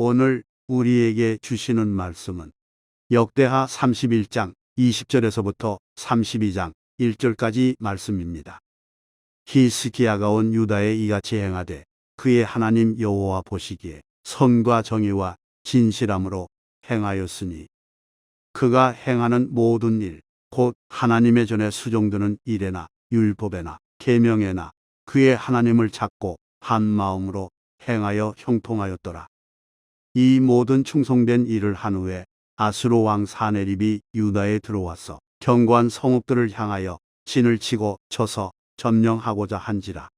오늘 우리에게 주시는 말씀은 역대하 31장 20절에서부터 32장 1절까지 말씀입니다. 히스기야가 온 유다에 이같이 행하되 그의 하나님 여호와 보시기에 선과 정의와 진실함으로 행하였으니 그가 행하는 모든 일 곧 하나님의 전에 수종드는 일에나 율법에나 계명에나 그의 하나님을 찾고 한 마음으로 행하여 형통하였더라. 이 모든 충성된 일을 한 후에 아수르 왕 사네립이 유다에 들어와서 견고한 성읍들을 향하여 진을 치고 쳐서 점령하고자 한지라.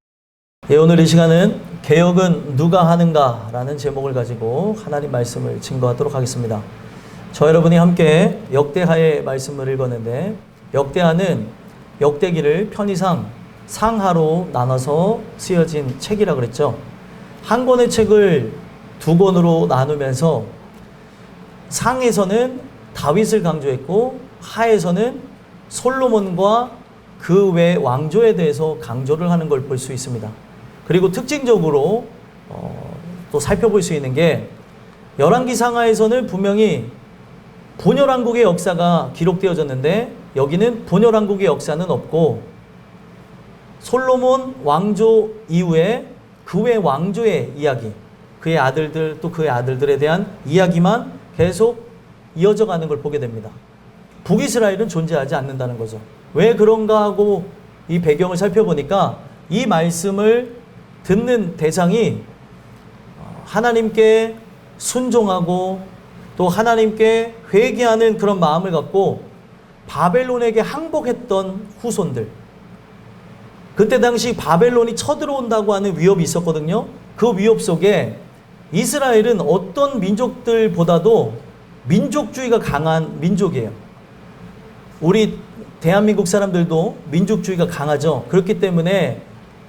오늘 이 시간은 개혁은 누가 하는가 라는 제목을 가지고 하나님 말씀을 증거하도록 하겠습니다. 저 여러분이 함께 역대하의 말씀을 읽었는데, 역대하는 역대기를 편의상 상하로 나눠서 쓰여진 책이라 그랬죠. 한 권의 책을 두 권으로 나누면서 상에서는 다윗을 강조했고 하에서는 솔로몬과 그 외 왕조에 대해서 강조를 하는 걸 볼 수 있습니다. 그리고 특징적으로 또 살펴볼 수 있는 게, 열왕기 상하에서는 분명히 분열왕국의 역사가 기록되어졌는데 여기는 분열왕국의 역사는 없고 솔로몬 왕조 이후에 그 외 왕조의 이야기, 그의 아들들 또 그의 아들들에 대한 이야기만 계속 이어져 가는 걸 보게 됩니다. 북이스라엘은 존재하지 않는다는 거죠. 왜 그런가 하고 이 배경을 살펴보니까 이 말씀을 듣는 대상이 하나님께 순종하고 또 하나님께 회개하는 그런 마음을 갖고 바벨론에게 항복했던 후손들, 그때 당시 바벨론이 쳐들어온다고 하는 위협이 있었거든요. 그 위협 속에 이스라엘은 어떤 민족들보다도 민족주의가 강한 민족이에요. 우리 대한민국 사람들도 민족주의가 강하죠. 그렇기 때문에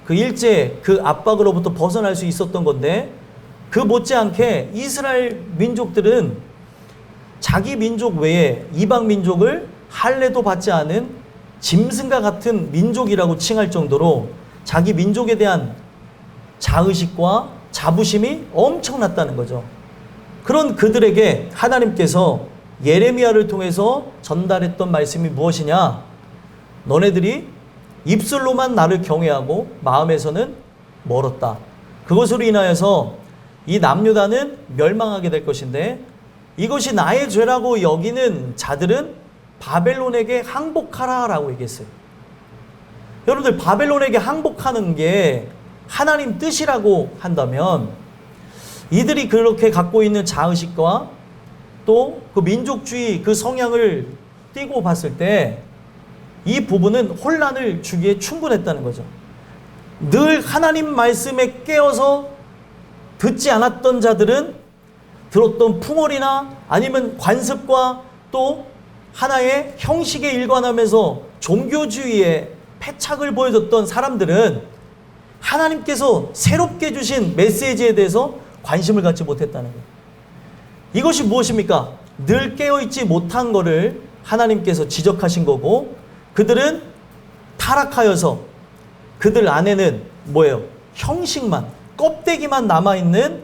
그 일제 그 압박으로부터 벗어날 수 있었던 건데, 그 못지않게 이스라엘 민족들은 자기 민족 외에 이방 민족을 할례도 받지 않은 짐승과 같은 민족이라고 칭할 정도로 자기 민족에 대한 자의식과 자부심이 엄청났다는 거죠. 그런 그들에게 하나님께서 예레미야를 통해서 전달했던 말씀이 무엇이냐? 너네들이 입술로만 나를 경외하고 마음에서는 멀었다. 그것으로 인하여서 이 남유다는 멸망하게 될 것인데, 이것이 나의 죄라고 여기는 자들은 바벨론에게 항복하라라고 얘기했어요. 여러분들, 바벨론에게 항복하는 게 하나님 뜻이라고 한다면 이들이 그렇게 갖고 있는 자의식과 또 그 민족주의 그 성향을 띄고 봤을 때 이 부분은 혼란을 주기에 충분했다는 거죠. 늘 하나님 말씀에 깨어서 듣지 않았던 자들은 들었던 풍월이나 아니면 관습과 또 하나의 형식에 일관하면서 종교주의에 패착을 보여줬던 사람들은 하나님께서 새롭게 주신 메시지에 대해서 관심을 갖지 못했다는 거예요. 이것이 무엇입니까? 늘 깨어있지 못한 것을 하나님께서 지적하신 거고, 그들은 타락하여서 그들 안에는 뭐예요? 형식만, 껍데기만 남아있는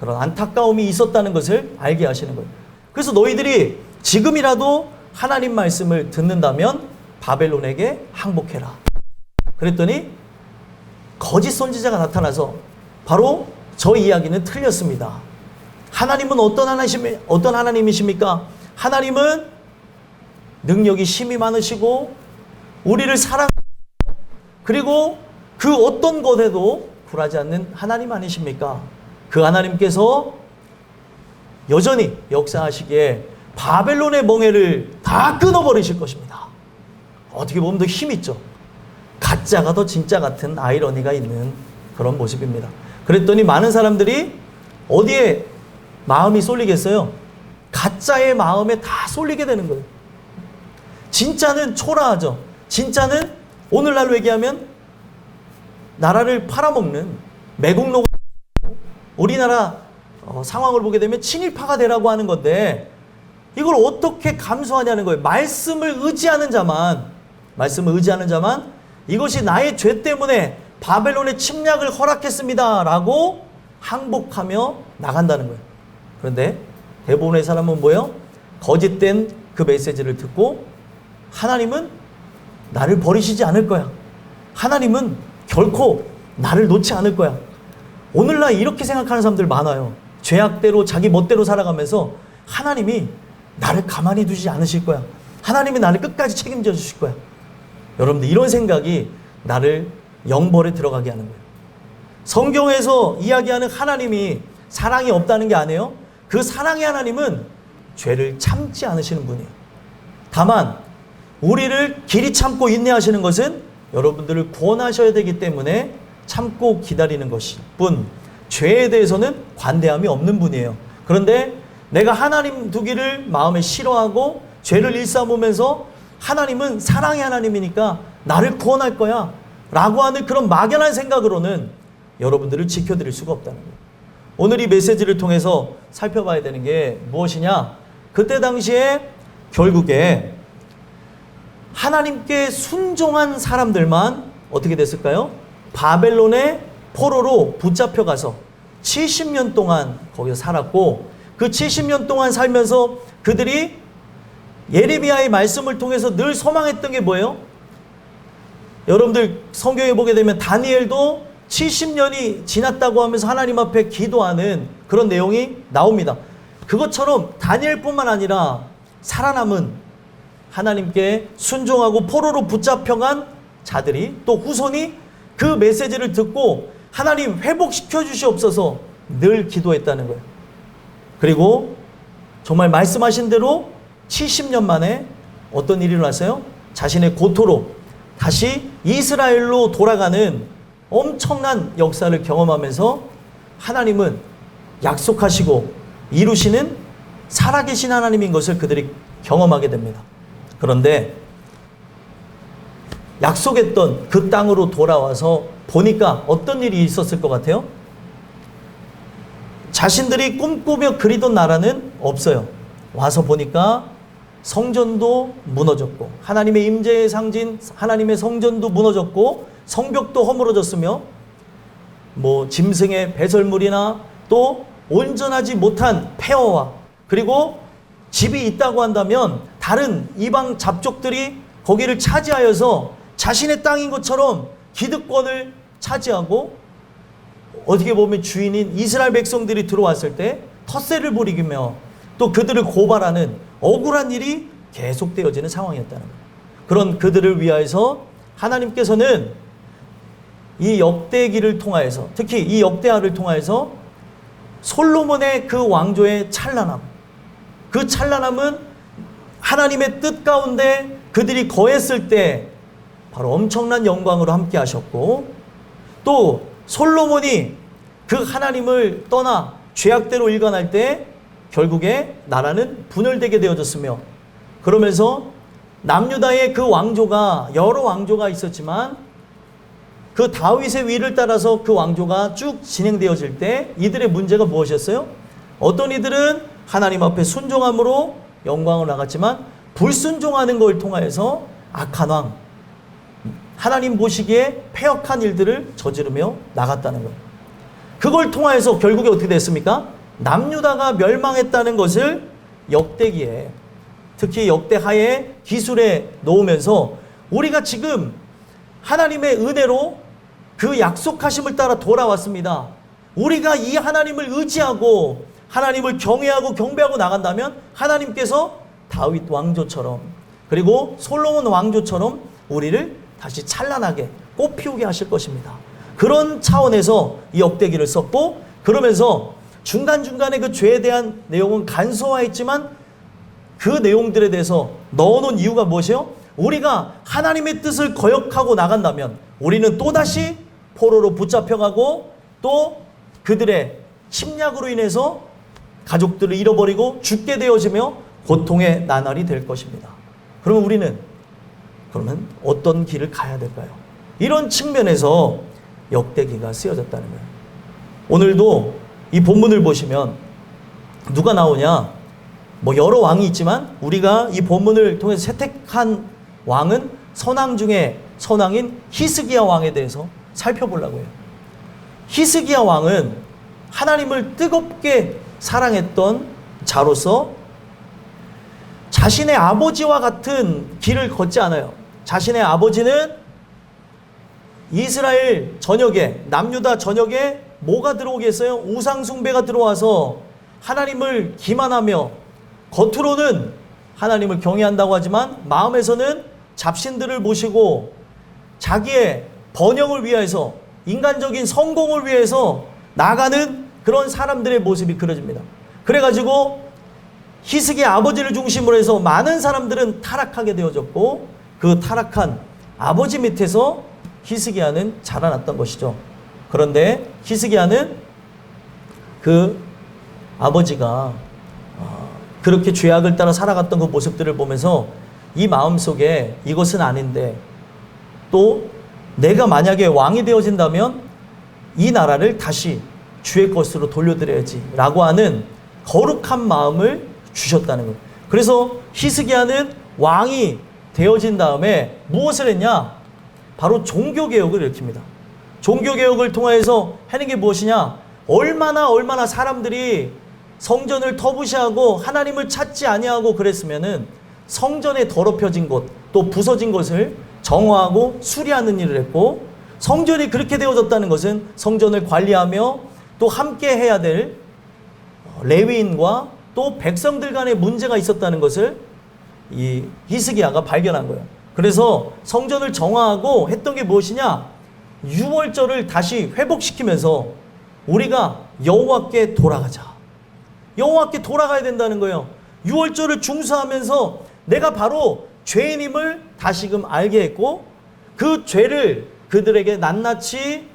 그런 안타까움이 있었다는 것을 알게 하시는 거예요. 그래서 너희들이 지금이라도 하나님 말씀을 듣는다면 바벨론에게 항복해라. 그랬더니 거짓 선지자가 나타나서 바로 저 이야기는 틀렸습니다. 하나님은 어떤 하나님이십니까? 하나님은 능력이 심히 많으시고 우리를 사랑하고 그리고 그 어떤 것에도 굴하지 않는 하나님 아니십니까? 그 하나님께서 여전히 역사하시기에 바벨론의 멍에를 다 끊어버리실 것입니다. 어떻게 보면 더 힘있죠. 가짜가 더 진짜 같은 아이러니가 있는 그런 모습입니다. 그랬더니 많은 사람들이 어디에 마음이 쏠리겠어요? 가짜의 마음에 다 쏠리게 되는 거예요. 진짜는 초라하죠. 진짜는 오늘날로 얘기하면 나라를 팔아먹는 매국노가, 우리나라 상황을 보게 되면 친일파가 되라고 하는 건데, 이걸 어떻게 감수하냐는 거예요. 말씀을 의지하는 자만 이것이 나의 죄 때문에 바벨론의 침략을 허락했습니다 라고 항복하며 나간다는 거예요. 그런데 대부분의 사람은 뭐예요? 거짓된 그 메시지를 듣고 하나님은 나를 버리시지 않을 거야. 하나님은 결코 나를 놓지 않을 거야. 오늘날 이렇게 생각하는 사람들 많아요. 죄악대로 자기 멋대로 살아가면서 하나님이 나를 가만히 두지 않으실 거야. 하나님이 나를 끝까지 책임져 주실 거야. 여러분들 이런 생각이 나를 영벌에 들어가게 하는 거예요. 성경에서 이야기하는 하나님이 사랑이 없다는 게 아니에요. 그 사랑의 하나님은 죄를 참지 않으시는 분이에요. 다만 우리를 길이 참고 인내하시는 것은 여러분들을 구원하셔야 되기 때문에 참고 기다리는 것일 뿐, 죄에 대해서는 관대함이 없는 분이에요. 그런데 내가 하나님 두기를 마음에 싫어하고 죄를 일삼으면서 하나님은 사랑의 하나님이니까 나를 구원할 거야 라고 하는 그런 막연한 생각으로는 여러분들을 지켜드릴 수가 없다는 거예요. 오늘 이 메시지를 통해서 살펴봐야 되는 게 무엇이냐? 그때 당시에 결국에 하나님께 순종한 사람들만 어떻게 됐을까요? 바벨론의 포로로 붙잡혀가서 70년 동안 거기서 살았고, 그 70년 동안 살면서 그들이 예레미야의 말씀을 통해서 늘 소망했던 게 뭐예요? 여러분들 성경에 보게 되면 다니엘도 70년이 지났다고 하면서 하나님 앞에 기도하는 그런 내용이 나옵니다. 그것처럼 다니엘뿐만 아니라 살아남은 하나님께 순종하고 포로로 붙잡혀간 자들이 또 후손이 그 메시지를 듣고 하나님 회복시켜 주시옵소서 늘 기도했다는 거예요. 그리고 정말 말씀하신 대로 70년 만에 어떤 일이 일어났어요? 자신의 고토로 다시 이스라엘로 돌아가는 엄청난 역사를 경험하면서 하나님은 약속하시고 이루시는 살아계신 하나님인 것을 그들이 경험하게 됩니다. 그런데 약속했던 그 땅으로 돌아와서 보니까 어떤 일이 있었을 것 같아요? 자신들이 꿈꾸며 그리던 나라는 없어요. 와서 보니까 성전도 무너졌고 하나님의 임재의 상징 하나님의 성전도 무너졌고 성벽도 허물어졌으며 짐승의 배설물이나 또 온전하지 못한 폐허와 그리고 집이 있다고 한다면 다른 이방 잡족들이 거기를 차지하여서 자신의 땅인 것처럼 기득권을 차지하고 어떻게 보면 주인인 이스라엘 백성들이 들어왔을 때 텃세를 부리며 또 그들을 고발하는 억울한 일이 계속되어지는 상황이었다는 거예요. 그런 그들을 위하여서 하나님께서는 이 역대기를 통하여서 특히 이 역대하를 통하여서 솔로몬의 그 왕조의 찬란함, 그 찬란함은 하나님의 뜻 가운데 그들이 거했을 때 바로 엄청난 영광으로 함께 하셨고 또 솔로몬이 그 하나님을 떠나 죄악대로 일관할 때 결국에 나라는 분열되게 되어졌으며 그러면서 남유다의 그 왕조가 여러 왕조가 있었지만 그 다윗의 위를 따라서 그 왕조가 쭉 진행되어질 때 이들의 문제가 무엇이었어요? 어떤 이들은 하나님 앞에 순종함으로 영광을 나갔지만 불순종하는 걸 통하여서 악한 왕, 하나님 보시기에 패역한 일들을 저지르며 나갔다는 거예요. 그걸 통하여서 결국에 어떻게 됐습니까? 남유다가 멸망했다는 것을 역대기에 특히 역대하의 기술에 놓으면서 우리가 지금 하나님의 은혜로 그 약속하심을 따라 돌아왔습니다. 우리가 이 하나님을 의지하고 하나님을 경외하고 경배하고 나간다면 하나님께서 다윗 왕조처럼 그리고 솔로몬 왕조처럼 우리를 다시 찬란하게 꽃피우게 하실 것입니다. 그런 차원에서 이 역대기를 썼고 그러면서 중간중간에 그 죄에 대한 내용은 간소화했지만 그 내용들에 대해서 넣어놓은 이유가 무엇이에요? 우리가 하나님의 뜻을 거역하고 나간다면 우리는 또다시 포로로 붙잡혀가고 또 그들의 침략으로 인해서 가족들을 잃어버리고 죽게 되어지며 고통의 나날이 될 것입니다. 그러면 우리는 그러면 어떤 길을 가야 될까요? 이런 측면에서 역대기가 쓰여졌다는 거예요. 오늘도 이 본문을 보시면 누가 나오냐? 여러 왕이 있지만 우리가 이 본문을 통해서 채택한 왕은 선왕 중에 선왕인 히스기야 왕에 대해서 살펴보려고 해요. 히스기야 왕은 하나님을 뜨겁게 사랑했던 자로서 자신의 아버지와 같은 길을 걷지 않아요. 자신의 아버지는 이스라엘 전역에, 남유다 전역에 뭐가 들어오겠어요? 우상숭배가 들어와서 하나님을 기만하며 겉으로는 하나님을 경외한다고 하지만 마음에서는 잡신들을 모시고 자기의 번영을 위해서, 인간적인 성공을 위해서 나가는 그런 사람들의 모습이 그려집니다. 그래가지고 히스기야 아버지를 중심으로 해서 많은 사람들은 타락하게 되어졌고, 그 타락한 아버지 밑에서 히스기야는 자라났던 것이죠. 그런데 히스기야는 그 아버지가 그렇게 죄악을 따라 살아갔던 그 모습들을 보면서 이 마음속에 이것은 아닌데, 또 내가 만약에 왕이 되어진다면 이 나라를 다시 주의 것으로 돌려드려야지 라고 하는 거룩한 마음을 주셨다는 거예요. 그래서 히스기야는 왕이 되어진 다음에 무엇을 했냐? 바로 종교개혁을 일으킵니다. 종교개혁을 통해서 하는 게 무엇이냐? 얼마나 사람들이 성전을 터부시하고 하나님을 찾지 아니하고 그랬으면은 성전에 더럽혀진 곳, 또 부서진 것을 정화하고 수리하는 일을 했고, 성전이 그렇게 되어졌다는 것은 성전을 관리하며 또 함께 해야 될 레위인과 또 백성들 간의 문제가 있었다는 것을 이 히스기야가 발견한 거예요. 그래서 성전을 정화하고 했던 게 무엇이냐? 유월절을 다시 회복시키면서 우리가 여호와께 돌아가자. 여호와께 돌아가야 된다는 거예요. 유월절을 중수하면서 내가 바로 죄인임을 다시금 알게 했고, 그 죄를 그들에게 낱낱이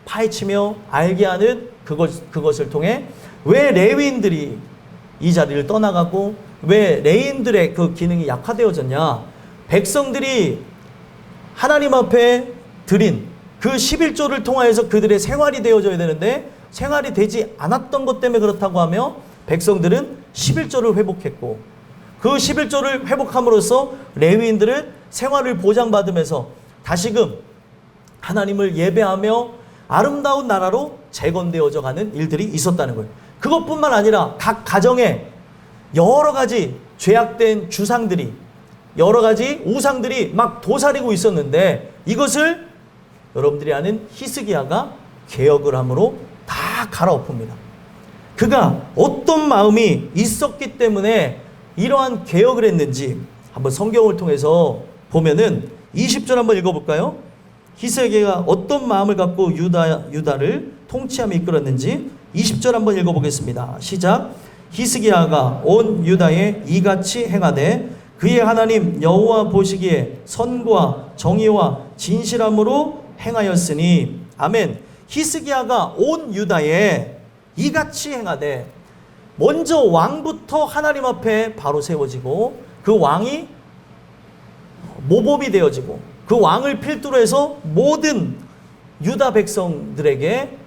파헤치며 알게 하는 그것을 통해 왜 레위인들이 이 자리를 떠나가고 왜 레위인들의 그 기능이 약화되어졌냐? 백성들이 하나님 앞에 드린 그 11조를 통하여서 그들의 생활이 되어져야 되는데 생활이 되지 않았던 것 때문에 그렇다고 하며 백성들은 11조를 회복했고, 그 11조를 회복함으로써 레위인들은 생활을 보장받으면서 다시금 하나님을 예배하며 아름다운 나라로 재건되어져 가는 일들이 있었다는 거예요. 그것뿐만 아니라 각 가정에 여러 가지 죄악된 주상들이, 여러 가지 우상들이 막 도사리고 있었는데 이것을 여러분들이 아는 히스기야가 개혁을 함으로 다 갈아엎습니다. 그가 어떤 마음이 있었기 때문에 이러한 개혁을 했는지 한번 성경을 통해서 보면은 20절 한번 읽어볼까요? 히스기야가 어떤 마음을 갖고 유다를 통치하며 이끌었는지 20절 한번 읽어보겠습니다. 시작. 히스기야가 온 유다에 이같이 행하되 그의 하나님 여호와 보시기에 선과 정의와 진실함으로 행하였으니. 아멘. 히스기야가 온 유다에 이같이 행하되, 먼저 왕부터 하나님 앞에 바로 세워지고 그 왕이 모범이 되어지고 그 왕을 필두로 해서 모든 유다 백성들에게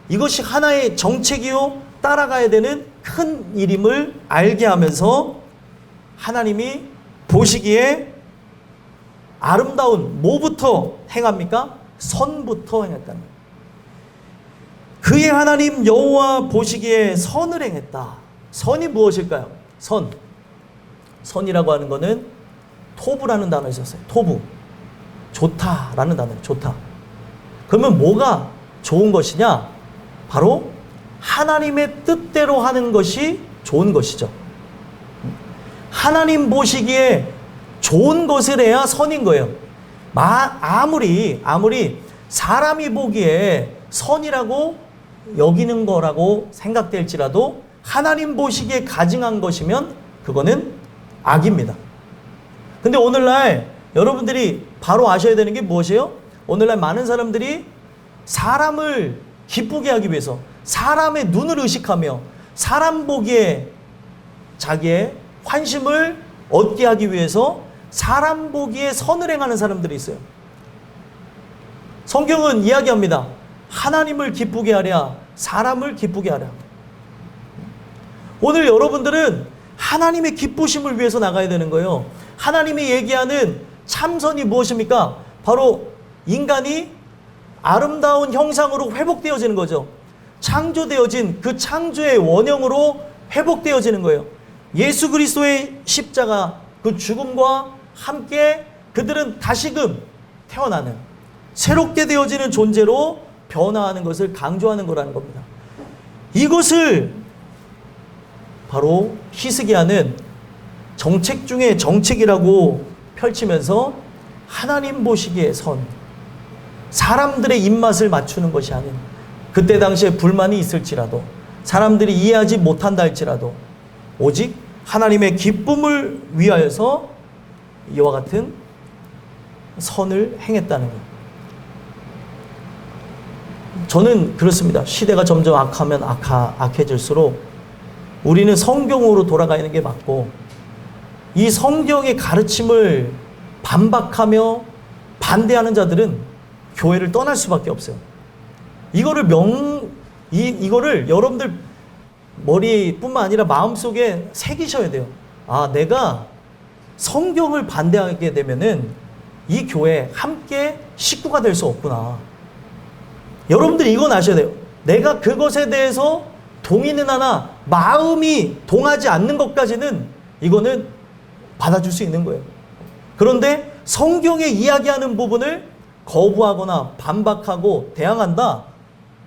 이것이 하나의 정책이요 따라가야 되는 큰 일임을 알게 하면서 하나님이 보시기에 아름다운 뭐부터 행합니까? 선부터 행했다는 거예요. 그의 하나님 여호와 보시기에 선을 행했다. 선이 무엇일까요? 선. 선이라고 하는 것은 토부라는 단어가 있었어요. 토부. 좋다라는 단어예요. 좋다. 그러면 뭐가 좋은 것이냐? 바로 하나님의 뜻대로 하는 것이 좋은 것이죠. 하나님 보시기에 좋은 것을 해야 선인 거예요. 아무리 사람이 보기에 선이라고 여기는 거라고 생각될지라도 하나님 보시기에 가증한 것이면 그거는 악입니다. 근데 오늘날 여러분들이 바로 아셔야 되는 게 무엇이에요? 오늘날 많은 사람들이 사람을 기쁘게 하기 위해서 사람의 눈을 의식하며 사람 보기에 자기의 환심을 얻게 하기 위해서 사람 보기에 선을 행하는 사람들이 있어요. 성경은 이야기합니다. 하나님을 기쁘게 하랴, 사람을 기쁘게 하랴. 오늘 여러분들은 하나님의 기쁘심을 위해서 나가야 되는 거예요. 하나님이 얘기하는 참선이 무엇입니까? 바로 인간이 아름다운 형상으로 회복되어지는 거죠. 창조되어진 그 창조의 원형으로 회복되어지는 거예요. 예수 그리스도의 십자가 그 죽음과 함께 그들은 다시금 태어나는 새롭게 되어지는 존재로 변화하는 것을 강조하는 거라는 겁니다. 이것을 바로 히스기야는 정책 중에 정책이라고 펼치면서 하나님 보시기에 선, 사람들의 입맛을 맞추는 것이 아닌, 그때 당시에 불만이 있을지라도 사람들이 이해하지 못한다 할지라도 오직 하나님의 기쁨을 위하여서 이와 같은 선을 행했다는 것. 저는 그렇습니다. 시대가 점점 악하면 악해질수록 우리는 성경으로 돌아가는 게 맞고, 이 성경의 가르침을 반박하며 반대하는 자들은 교회를 떠날 수밖에 없어요. 이거를 여러분들 머리뿐만 아니라 마음속에 새기셔야 돼요. 아, 내가 성경을 반대하게 되면은 이 교회에 함께 식구가 될 수 없구나. 여러분들이 이건 아셔야 돼요. 내가 그것에 대해서 동의는 하나 마음이 동하지 않는 것까지는 이거는 받아줄 수 있는 거예요. 그런데 성경에 이야기하는 부분을 거부하거나 반박하고 대항한다?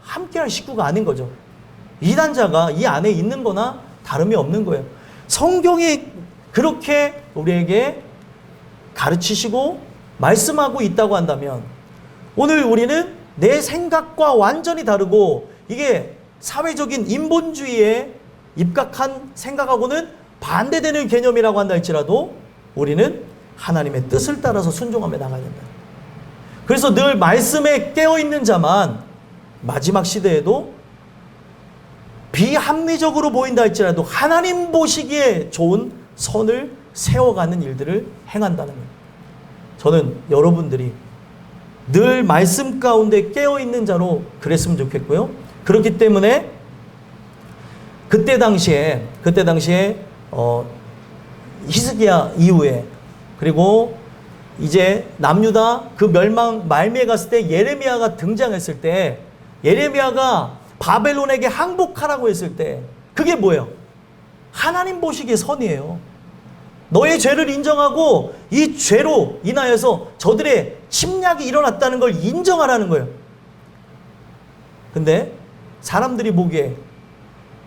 함께할 식구가 아닌 거죠. 이단자가 이 안에 있는 거나 다름이 없는 거예요. 성경이 그렇게 우리에게 가르치시고 말씀하고 있다고 한다면 오늘 우리는 내 생각과 완전히 다르고 이게 사회적인 인본주의에 입각한 생각하고는 반대되는 개념이라고 한다 할지라도 우리는 하나님의 뜻을 따라서 순종하며 나가야 된다. 그래서 늘 말씀에 깨어있는 자만 마지막 시대에도 비합리적으로 보인다 할지라도 하나님 보시기에 좋은 선을 세워가는 일들을 행한다는 거예요. 저는 여러분들이 늘 말씀 가운데 깨어있는 자로 그랬으면 좋겠고요. 그렇기 때문에 그때 당시에 히스기야 이후에, 그리고 이제 남유다 그 멸망 말미에 갔을 때 예레미야가 등장했을 때, 예레미야가 바벨론에게 항복하라고 했을 때 그게 뭐예요? 하나님 보시기에 선이에요. 너의 죄를 인정하고 이 죄로 인하여서 저들의 침략이 일어났다는 걸 인정하라는 거예요. 근데 사람들이 보기에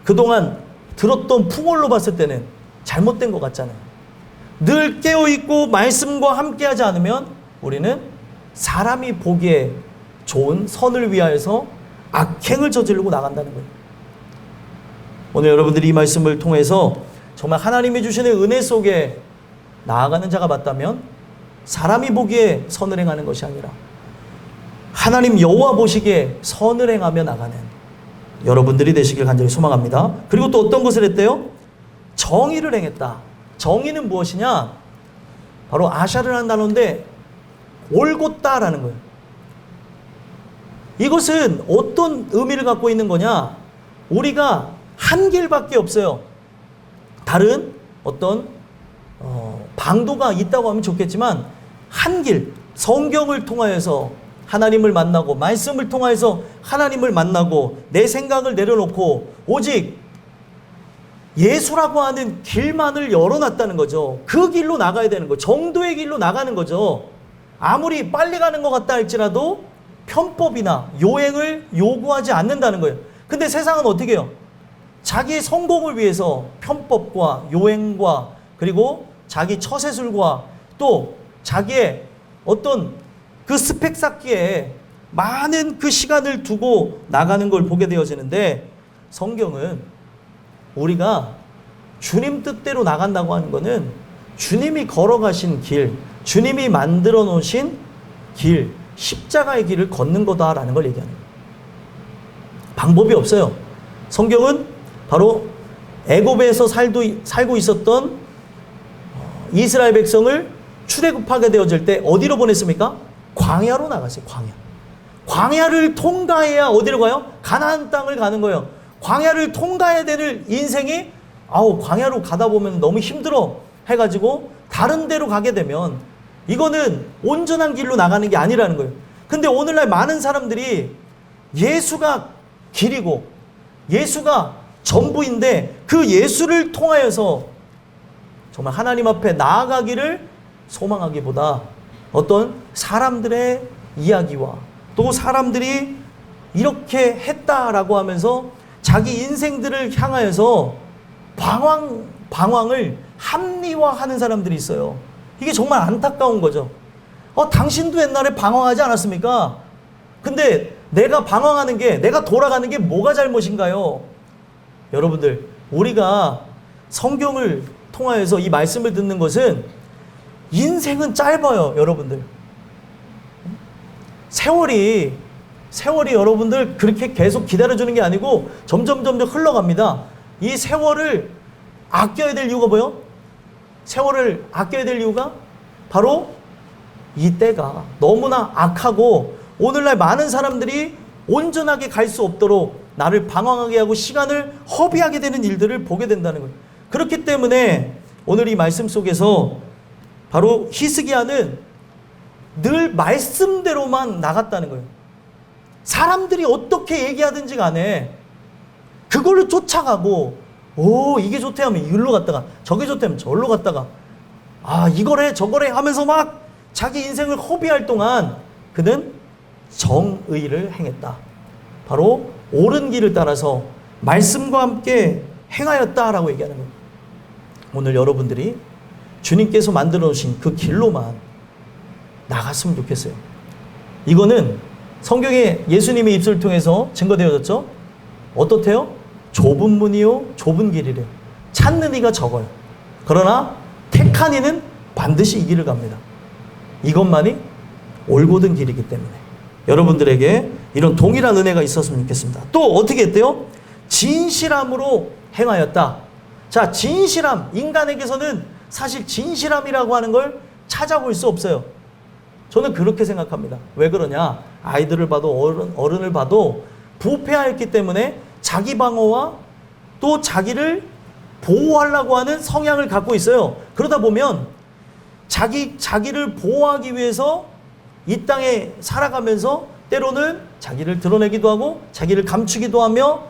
그동안 들었던 풍월로 봤을 때는 잘못된 것 같잖아요. 늘 깨어있고 말씀과 함께하지 않으면 우리는 사람이 보기에 좋은 선을 위하여서 악행을 저지르고 나간다는 거예요. 오늘 여러분들이 이 말씀을 통해서 정말 하나님이 주시는 은혜 속에 나아가는 자가 맞다면 사람이 보기에 선을 행하는 것이 아니라 하나님 여호와 보시기에 선을 행하며 나가는 여러분들이 되시길 간절히 소망합니다. 그리고 또 어떤 것을 했대요? 정의를 행했다. 정의는 무엇이냐? 바로 아샤르라는 단어인데 올곧다라는 거예요. 이것은 어떤 의미를 갖고 있는 거냐? 우리가 한 길밖에 없어요. 다른 어떤 방도가 있다고 하면 좋겠지만 한 길, 성경을 통하여서 하나님을 만나고 말씀을 통하여서 하나님을 만나고 내 생각을 내려놓고 오직 예수라고 하는 길만을 열어놨다는 거죠. 그 길로 나가야 되는 거죠. 정도의 길로 나가는 거죠. 아무리 빨리 가는 것 같다 할지라도 편법이나 요행을 요구하지 않는다는 거예요. 근데 세상은 어떻게 해요? 자기의 성공을 위해서 편법과 요행과 그리고 자기 처세술과 또 자기의 어떤 그 스펙 쌓기에 많은 그 시간을 두고 나가는 걸 보게 되어지는데, 성경은 우리가 주님 뜻대로 나간다고 하는 것은 주님이 걸어가신 길, 주님이 만들어 놓으신 길, 십자가의 길을 걷는 거다라는 걸 얘기하는 거예요. 방법이 없어요. 성경은 바로 애굽에서 살고 있었던 이스라엘 백성을 출애굽하게 되어질 때 어디로 보냈습니까? 광야로 나갔어요. 광야를 통과해야 어디로 가요? 가나안 땅을 가는 거예요. 광야를 통과해야 되는 인생이 광야로 가다 보면 너무 힘들어 해가지고 다른 데로 가게 되면 이거는 온전한 길로 나가는 게 아니라는 거예요. 근데 오늘날 많은 사람들이 예수가 길이고 예수가 전부인데 그 예수를 통하여서 정말 하나님 앞에 나아가기를 소망하기보다 어떤 사람들의 이야기와 또 사람들이 이렇게 했다라고 하면서 자기 인생들을 향하여서 방황을 합리화하는 사람들이 있어요. 이게 정말 안타까운 거죠. 당신도 옛날에 방황하지 않았습니까? 근데 내가 방황하는 게, 내가 돌아가는 게 뭐가 잘못인가요? 여러분들, 우리가 성경을 통하여서 이 말씀을 듣는 것은 인생은 짧아요, 여러분들. 세월이 여러분들 그렇게 계속 기다려주는 게 아니고 점점 흘러갑니다. 이 세월을 아껴야 될 이유가 뭐예요? 세월을 아껴야 될 이유가 바로 이 때가 너무나 악하고 오늘날 많은 사람들이 온전하게 갈 수 없도록 나를 방황하게 하고 시간을 허비하게 되는 일들을 보게 된다는 거예요. 그렇기 때문에 오늘 이 말씀 속에서 바로 히스기야는 늘 말씀대로만 나갔다는 거예요. 사람들이 어떻게 얘기하든지 간에 그걸로 쫓아가고, 이게 좋대 하면 이리로 갔다가, 저게 좋대 하면 저리로 갔다가, 이거래 저거래 하면서 막 자기 인생을 허비할 동안 그는 정의를 행했다. 바로 옳은 길을 따라서 말씀과 함께 행하였다라고 얘기하는 거예요. 오늘 여러분들이 주님께서 만들어 놓으신 그 길로만 나갔으면 좋겠어요. 이거는 성경에 예수님의 입술을 통해서 증거되어졌죠. 어떻대요? 좁은 문이요 좁은 길이래요. 찾는 이가 적어요. 그러나 택한 이는 반드시 이 길을 갑니다. 이것만이 올곧은 길이기 때문에 여러분들에게 이런 동일한 은혜가 있었으면 좋겠습니다. 또 어떻게 했대요? 진실함으로 행하였다. 자, 진실함. 인간에게서는 사실 진실함이라고 하는 걸 찾아볼 수 없어요. 저는 그렇게 생각합니다. 왜 그러냐? 아이들을 봐도 어른을 봐도 부패하였기 때문에 자기 방어와 또 자기를 보호하려고 하는 성향을 갖고 있어요. 그러다 보면 자기를 보호하기 위해서 이 땅에 살아가면서 때로는 자기를 드러내기도 하고 자기를 감추기도 하며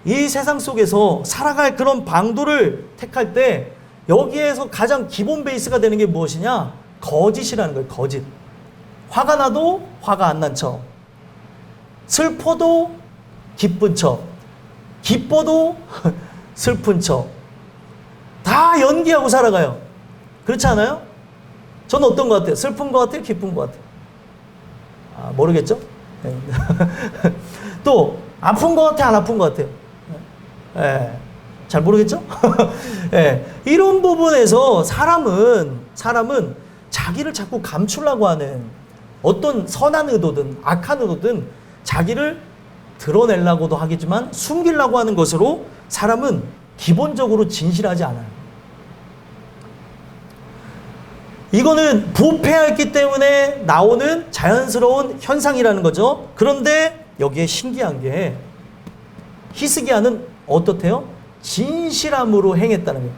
이 세상 속에서 살아갈 그런 방도를 택할 때 여기에서 가장 기본 베이스가 되는 게 무엇이냐? 거짓이라는 거예요. 거짓. 화가 나도 화가 안 난 척, 슬퍼도 기쁜 척, 기뻐도 슬픈 척, 다 연기하고 살아가요. 그렇지 않아요? 저는 어떤 것 같아요? 슬픈 것 같아요? 기쁜 것 같아요? 모르겠죠? 네. 또 아픈 것 같아요? 안 아픈 것 같아요? 네. 잘 모르겠죠? 네. 이런 부분에서 사람은 자기를 자꾸 감추려고 하는 어떤 선한 의도든 악한 의도든 자기를 드러내려고도 하겠지만 숨기려고 하는 것으로 사람은 기본적으로 진실하지 않아요. 이거는 부패했기 때문에 나오는 자연스러운 현상이라는 거죠. 그런데 여기에 신기한 게 히스기야는 어떻대요? 진실함으로 행했다는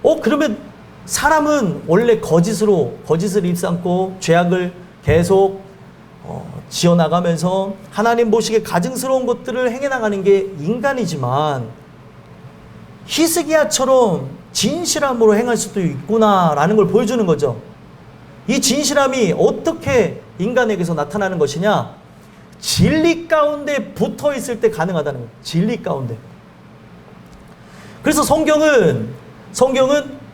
거예요. 그러면 사람은 원래 거짓을 입삼고 죄악을 계속 지어나가면서 하나님 보시기에 가증스러운 것들을 행해나가는 게 인간이지만 히스기야처럼 진실함으로 행할 수도 있구나라는 걸 보여주는 거죠. 이 진실함이 어떻게 인간에게서 나타나는 것이냐? 진리 가운데 붙어 있을 때 가능하다는 거예요. 진리 가운데. 그래서 성경은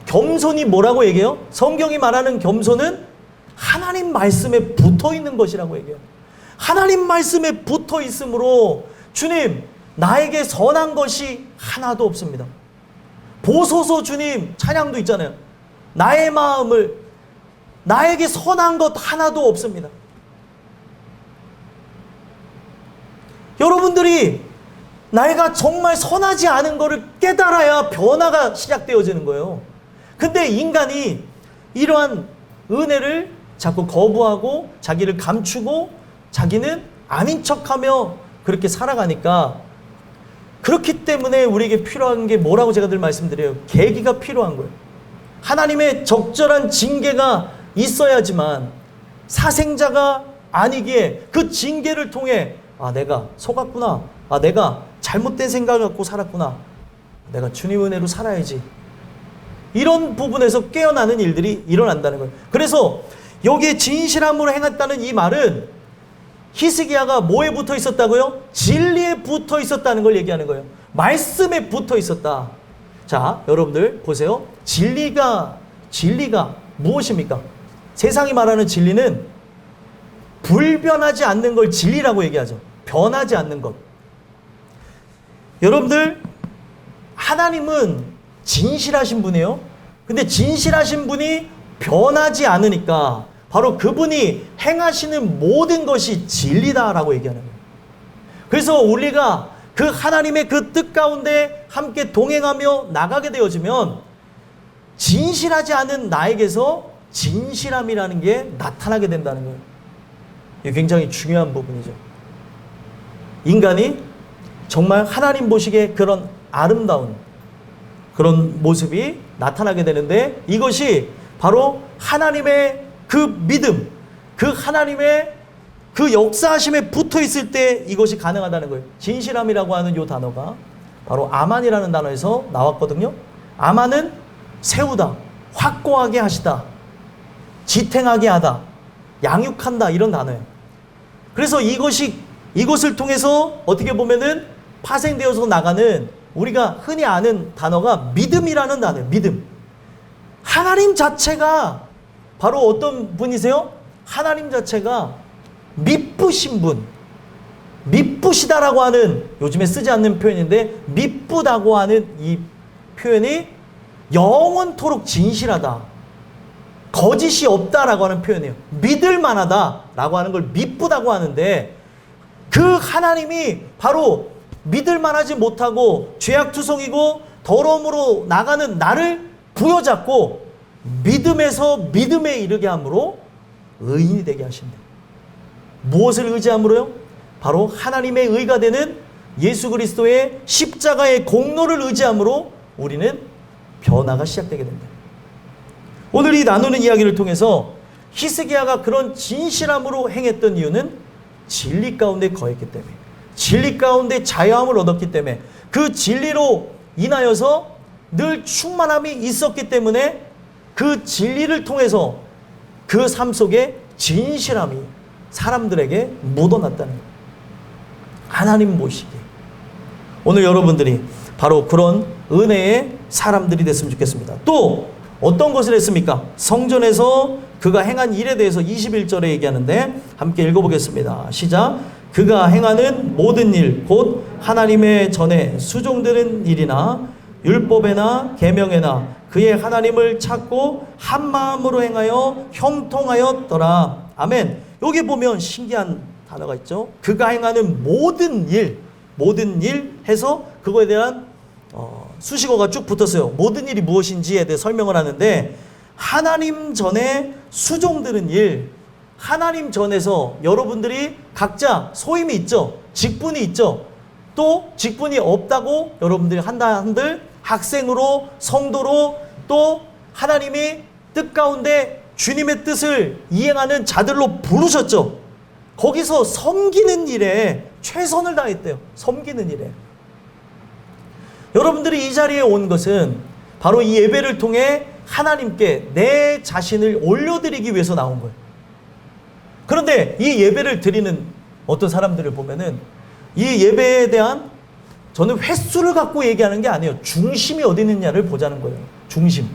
겸손이 뭐라고 얘기해요? 성경이 말하는 겸손은 하나님 말씀에 붙어 있는 것이라고 얘기해요. 하나님 말씀에 붙어 있으므로 주님, 나에게 선한 것이 하나도 없습니다. 보소서 주님 찬양도 있잖아요. 나에게 선한 것 하나도 없습니다. 여러분들이 내가 정말 선하지 않은 것을 깨달아야 변화가 시작되어지는 거예요. 근데 인간이 이러한 은혜를 자꾸 거부하고 자기를 감추고 자기는 아닌 척하며 그렇게 살아가니까, 그렇기 때문에 우리에게 필요한 게 뭐라고 제가 늘 말씀드려요. 계기가 필요한 거예요. 하나님의 적절한 징계가 있어야지만 사생자가 아니기에 그 징계를 통해 아, 내가 속았구나. 아, 내가 잘못된 생각을 갖고 살았구나. 내가 주님 은혜로 살아야지. 이런 부분에서 깨어나는 일들이 일어난다는 거예요. 그래서 여기에 진실함으로 행했다는 이 말은 히스기야가 뭐에 붙어 있었다고요? 진리에 붙어 있었다는 걸 얘기하는 거예요. 말씀에 붙어 있었다. 자, 여러분들 보세요. 진리가 무엇입니까? 세상이 말하는 진리는 불변하지 않는 걸 진리라고 얘기하죠. 변하지 않는 것. 여러분들, 하나님은 진실하신 분이에요. 근데 진실하신 분이 변하지 않으니까 바로 그분이 행하시는 모든 것이 진리다라고 얘기하는 거예요. 그래서 우리가 그 하나님의 그 뜻 가운데 함께 동행하며 나가게 되어지면 진실하지 않은 나에게서 진실함이라는 게 나타나게 된다는 거예요. 이게 굉장히 중요한 부분이죠. 인간이 정말 하나님 보시기에 그런 아름다운 그런 모습이 나타나게 되는데 이것이 바로 하나님의 그 믿음, 그 하나님의 그 역사하심에 붙어 있을 때 이것이 가능하다는 거예요. 진실함이라고 하는 이 단어가 바로 아만이라는 단어에서 나왔거든요. 아만은 세우다, 확고하게 하시다, 지탱하게 하다, 양육한다 이런 단어예요. 그래서 이것을 통해서 어떻게 보면은 파생되어서 나가는 우리가 흔히 아는 단어가 믿음이라는 단어예요. 믿음. 하나님 자체가 바로 어떤 분이세요? 하나님 자체가 미쁘신 분. 미쁘시다라고 하는 요즘에 쓰지 않는 표현인데 미쁘다고 하는 이 표현이 영원토록 진실하다. 거짓이 없다라고 하는 표현이에요. 믿을 만하다라고 하는 걸 미쁘다고 하는데 그 하나님이 바로 믿을 만하지 못하고 죄악투성이고 더러움으로 나가는 나를 부여잡고 믿음에서 믿음에 이르게 함으로 의인이 되게 하신다. 무엇을 의지함으로요? 바로 하나님의 의가 되는 예수 그리스도의 십자가의 공로를 의지함으로 우리는 변화가 시작되게 된다. 오늘 이 나누는 이야기를 통해서 히스기야가 그런 진실함으로 행했던 이유는 진리 가운데 거했기 때문에, 진리 가운데 자유함을 얻었기 때문에, 그 진리로 인하여서 늘 충만함이 있었기 때문에 그 진리를 통해서 그 삶 속에 진실함이 사람들에게 묻어났다는 거예요. 하나님 보시기에. 오늘 여러분들이 바로 그런 은혜의 사람들이 됐으면 좋겠습니다. 또 어떤 것을 했습니까? 성전에서 그가 행한 일에 대해서 21절에 얘기하는데 함께 읽어보겠습니다. 시작. 그가 행하는 모든 일 곧 하나님의 전에 수종드는 일이나 율법에나 계명에나 그의 하나님을 찾고 한 마음으로 행하여 형통하였더라. 아멘. 여기 보면 신기한 단어가 있죠. 그가 행하는 모든 일 해서 그거에 대한 수식어가 쭉 붙었어요. 모든 일이 무엇인지에 대해 설명을 하는데 하나님 전에 수종드는 일, 하나님 전에서 여러분들이 각자 소임이 있죠. 직분이 있죠. 또 직분이 없다고 여러분들이 한들 학생으로 성도로 또 하나님이 뜻 가운데 주님의 뜻을 이행하는 자들로 부르셨죠. 거기서 섬기는 일에 최선을 다했대요. 섬기는 일에. 여러분들이 이 자리에 온 것은 바로 이 예배를 통해 하나님께 내 자신을 올려드리기 위해서 나온 거예요. 그런데 이 예배를 드리는 어떤 사람들을 보면은 이 예배에 대한 저는 횟수를 갖고 얘기하는 게 아니에요. 중심이 어디 있느냐를 보자는 거예요. 중심.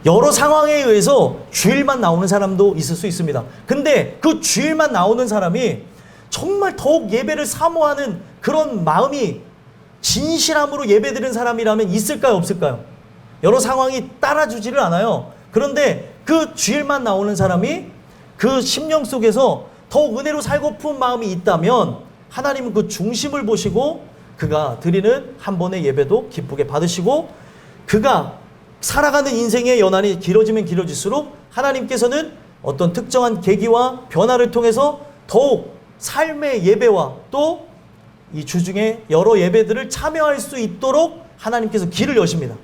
여러 상황에 의해서 주일만 나오는 사람도 있을 수 있습니다. 근데 그 주일만 나오는 사람이 정말 더욱 예배를 사모하는 그런 마음이 진실함으로 예배드리는 사람이라면 있을까요? 없을까요? 여러 상황이 따라주지를 않아요. 그런데 그 주일만 나오는 사람이 그 심령 속에서 더욱 은혜로 살고픈 마음이 있다면 하나님은 그 중심을 보시고 그가 드리는 한 번의 예배도 기쁘게 받으시고 그가 살아가는 인생의 연한이 길어지면 길어질수록 하나님께서는 어떤 특정한 계기와 변화를 통해서 더욱 삶의 예배와 또 이 주중에 여러 예배들을 참여할 수 있도록 하나님께서 길을 여십니다.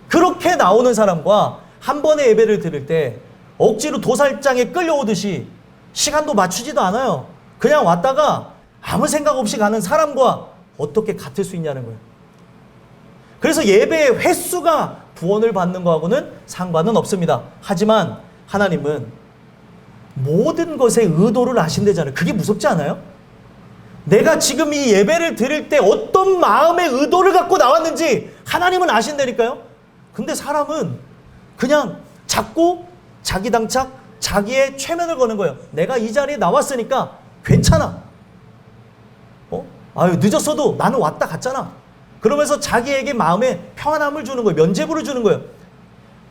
그렇게 나오는 사람과 한 번의 예배를 드릴 때 억지로 도살장에 끌려오듯이 시간도 맞추지도 않아요. 그냥 왔다가 아무 생각 없이 가는 사람과 어떻게 같을 수 있냐는 거예요. 그래서 예배의 횟수가 구원을 받는 거하고는 상관은 없습니다. 하지만 하나님은 모든 것의 의도를 아신다잖아요. 그게 무섭지 않아요? 내가 지금 이 예배를 드릴 때 어떤 마음의 의도를 갖고 나왔는지 하나님은 아신다니까요. 근데 사람은 그냥 자꾸 자기 당착, 자기의 최면을 거는 거예요. 내가 이 자리에 나왔으니까 괜찮아. 아유, 늦었어도 나는 왔다 갔잖아. 그러면서 자기에게 마음에 평안함을 주는 거예요. 면죄부를 주는 거예요.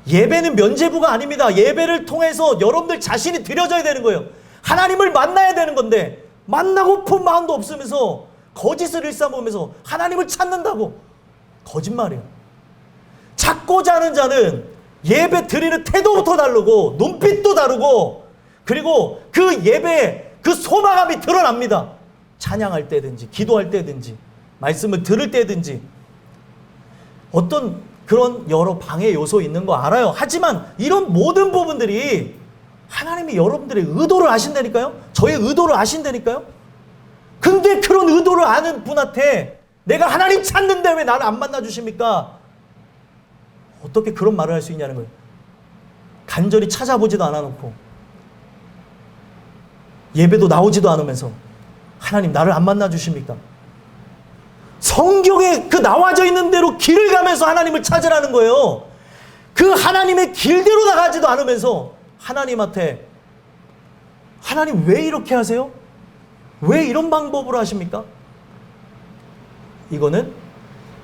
예배는 면죄부가 아닙니다. 예배를 통해서 여러분들 자신이 드려져야 되는 거예요. 하나님을 만나야 되는 건데 만나고픈 마음도 없으면서 거짓을 일삼으면서 하나님을 찾는다고 거짓말이에요. 찾고자 하는 자는 예배 드리는 태도부터 다르고 눈빛도 다르고 그리고 그 예배에 그 소망함이 드러납니다. 찬양할 때든지 기도할 때든지 말씀을 들을 때든지 어떤 그런 여러 방해 요소 있는 거 알아요. 하지만 이런 모든 부분들이 하나님이 여러분들의 의도를 아신다니까요. 저의 의도를 아신다니까요. 근데 그런 의도를 아는 분한테 내가 하나님 찾는데 왜 나를 안 만나주십니까? 어떻게 그런 말을 할 수 있냐는 거예요. 간절히 찾아보지도 않아놓고 예배도 나오지도 않으면서 하나님 나를 안 만나주십니까? 성경에 그 나와져 있는 대로 길을 가면서 하나님을 찾으라는 거예요. 그 하나님의 길대로 나가지도 않으면서 하나님한테 하나님 왜 이렇게 하세요? 왜 이런 방법으로 하십니까? 이거는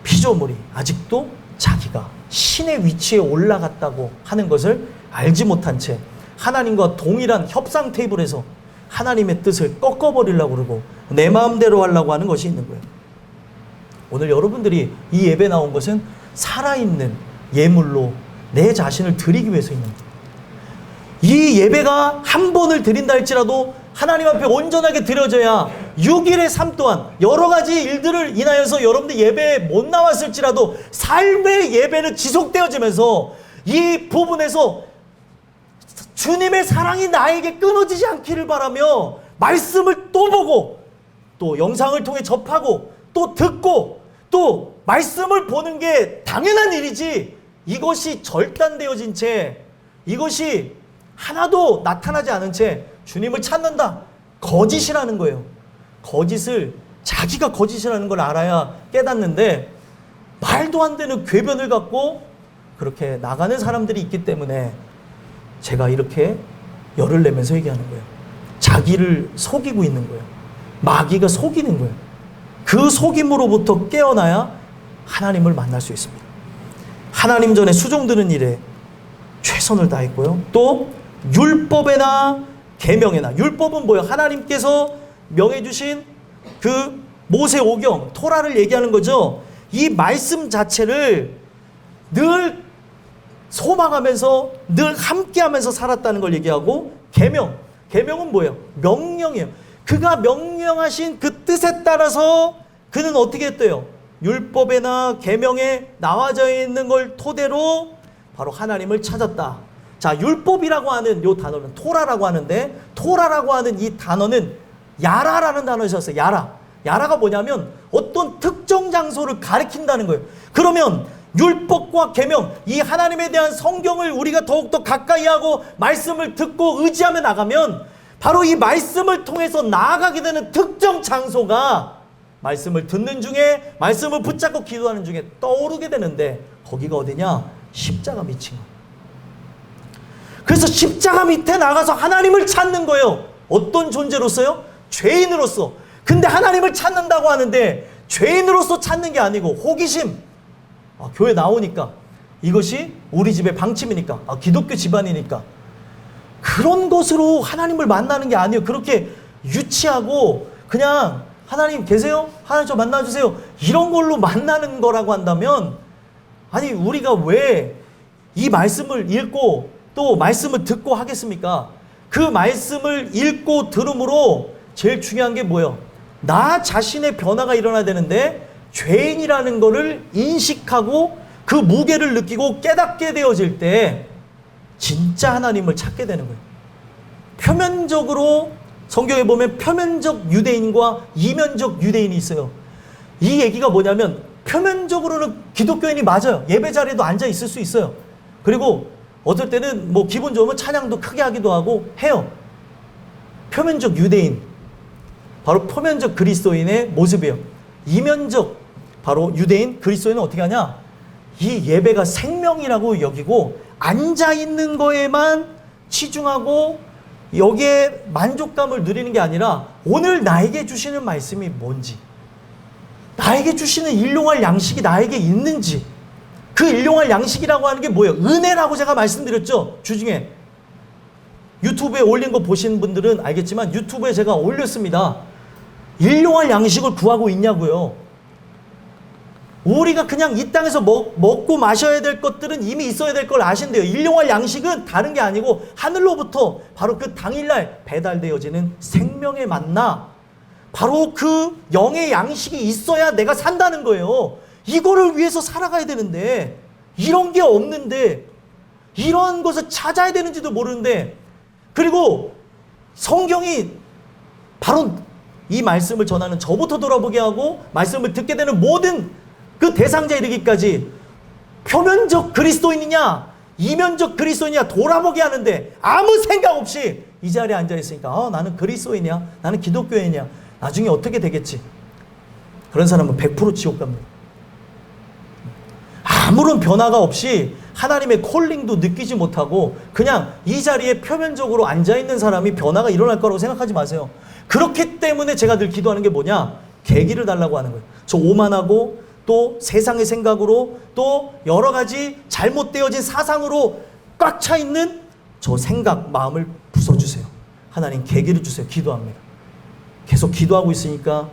피조물이 아직도 자기가 신의 위치에 올라갔다고 하는 것을 알지 못한 채 하나님과 동일한 협상 테이블에서 하나님의 뜻을 꺾어버리려고 그러고 내 마음대로 하려고 하는 것이 있는 거예요. 오늘 여러분들이 이 예배 나온 것은 살아있는 예물로 내 자신을 드리기 위해서 있는 거예요. 이 예배가 한 번을 드린다 할지라도 하나님 앞에 온전하게 드려져야 6일의 삶 또한 여러 가지 일들을 인하여서 여러분들 예배에 못 나왔을지라도 삶의 예배는 지속되어지면서 이 부분에서 주님의 사랑이 나에게 끊어지지 않기를 바라며 말씀을 또 보고 또 영상을 통해 접하고 또 듣고 또 말씀을 보는 게 당연한 일이지 이것이 절단되어진 채 이것이 하나도 나타나지 않은 채 주님을 찾는다. 거짓이라는 거예요. 거짓을 자기가 거짓이라는 걸 알아야 깨닫는데 말도 안 되는 궤변을 갖고 그렇게 나가는 사람들이 있기 때문에 제가 이렇게 열을 내면서 얘기하는 거예요. 자기를 속이고 있는 거예요. 마귀가 속이는 거예요. 그 속임으로부터 깨어나야 하나님을 만날 수 있습니다. 하나님 전에 수종드는 일에 최선을 다했고요. 또 율법에나 계명에나 율법은 뭐예요? 하나님께서 명해주신 그 모세 오경 토라를 얘기하는 거죠. 이 말씀 자체를 늘 소망하면서 늘 함께하면서 살았다는 걸 얘기하고 계명은 뭐예요? 명령이에요. 그가 명령하신 그 뜻에 따라서 그는 어떻게 했대요? 율법에나 계명에 나와져 있는 걸 토대로 바로 하나님을 찾았다. 자, 율법이라고 하는 이 단어는 토라라고 하는데 토라라고 하는 이 단어는 야라라는 단어를 썼어요. 야라가 뭐냐면 어떤 특정 장소를 가리킨다는 거예요. 그러면 율법과 계명, 이 하나님에 대한 성경을 우리가 더욱더 가까이 하고 말씀을 듣고 의지하며 나가면 바로 이 말씀을 통해서 나아가게 되는 특정 장소가 말씀을 듣는 중에 말씀을 붙잡고 기도하는 중에 떠오르게 되는데 거기가 어디냐? 십자가 밑인 거예요. 그래서 십자가 밑에 나가서 하나님을 찾는 거예요. 어떤 존재로서요? 죄인으로서. 근데 하나님을 찾는다고 하는데 죄인으로서 찾는 게 아니고 호기심. 교회 나오니까 이것이 우리 집의 방침이니까 기독교 집안이니까 그런 것으로 하나님을 만나는 게 아니에요. 그렇게 유치하고 그냥 하나님 계세요? 하나님 저 만나주세요. 이런 걸로 만나는 거라고 한다면 아니 우리가 왜 이 말씀을 읽고 또 말씀을 듣고 하겠습니까? 그 말씀을 읽고 들음으로 제일 중요한 게 뭐예요? 나 자신의 변화가 일어나야 되는데 죄인이라는 거를 인식하고 그 무게를 느끼고 깨닫게 되어질 때 진짜 하나님을 찾게 되는 거예요. 표면적으로 성경에 보면 표면적 유대인과 이면적 유대인이 있어요. 이 얘기가 뭐냐면 표면적으로는 기독교인이 맞아요. 예배 자리에도 앉아 있을 수 있어요. 그리고 어떨 때는 뭐 기분 좋으면 찬양도 크게 하기도 하고 해요. 표면적 유대인, 바로 표면적 그리스도인의 모습이에요. 이면적 바로 유대인 그리스도인은 어떻게 하냐? 이 예배가 생명이라고 여기고 앉아있는 거에만 치중하고 여기에 만족감을 누리는 게 아니라 오늘 나에게 주시는 말씀이 뭔지, 나에게 주시는 일용할 양식이 나에게 있는지, 그 일용할 양식이라고 하는 게 뭐예요? 은혜라고 제가 말씀드렸죠. 주중에 유튜브에 올린 거 보신 분들은 알겠지만 유튜브에 제가 올렸습니다. 일용할 양식을 구하고 있냐고요. 우리가 그냥 이 땅에서 먹고 마셔야 될 것들은 이미 있어야 될 걸 아신대요. 일용할 양식은 다른 게 아니고 하늘로부터 바로 그 당일날 배달되어지는 생명의 만나, 바로 그 영의 양식이 있어야 내가 산다는 거예요. 이거를 위해서 살아가야 되는데 이런 게 없는데 이런 것을 찾아야 되는지도 모르는데, 그리고 성경이 바로 이 말씀을 전하는 저부터 돌아보게 하고 말씀을 듣게 되는 모든 그 대상자에 이르기까지 표면적 그리스도인이냐 이면적 그리스도인이냐 돌아보게 하는데 아무 생각 없이 이 자리에 앉아있으니까 나는 그리스도인이야, 나는 기독교인이야, 나중에 어떻게 되겠지. 그런 사람은 100% 지옥 갑니다. 아무런 변화가 없이 하나님의 콜링도 느끼지 못하고 그냥 이 자리에 표면적으로 앉아있는 사람이 변화가 일어날 거라고 생각하지 마세요. 그렇기 때문에 제가 늘 기도하는 게 뭐냐? 계기를 달라고 하는 거예요. 저 오만하고 또 세상의 생각으로 또 여러 가지 잘못되어진 사상으로 꽉 차 있는 저 생각, 마음을 부숴주세요. 하나님 계기를 주세요. 기도합니다. 계속 기도하고 있으니까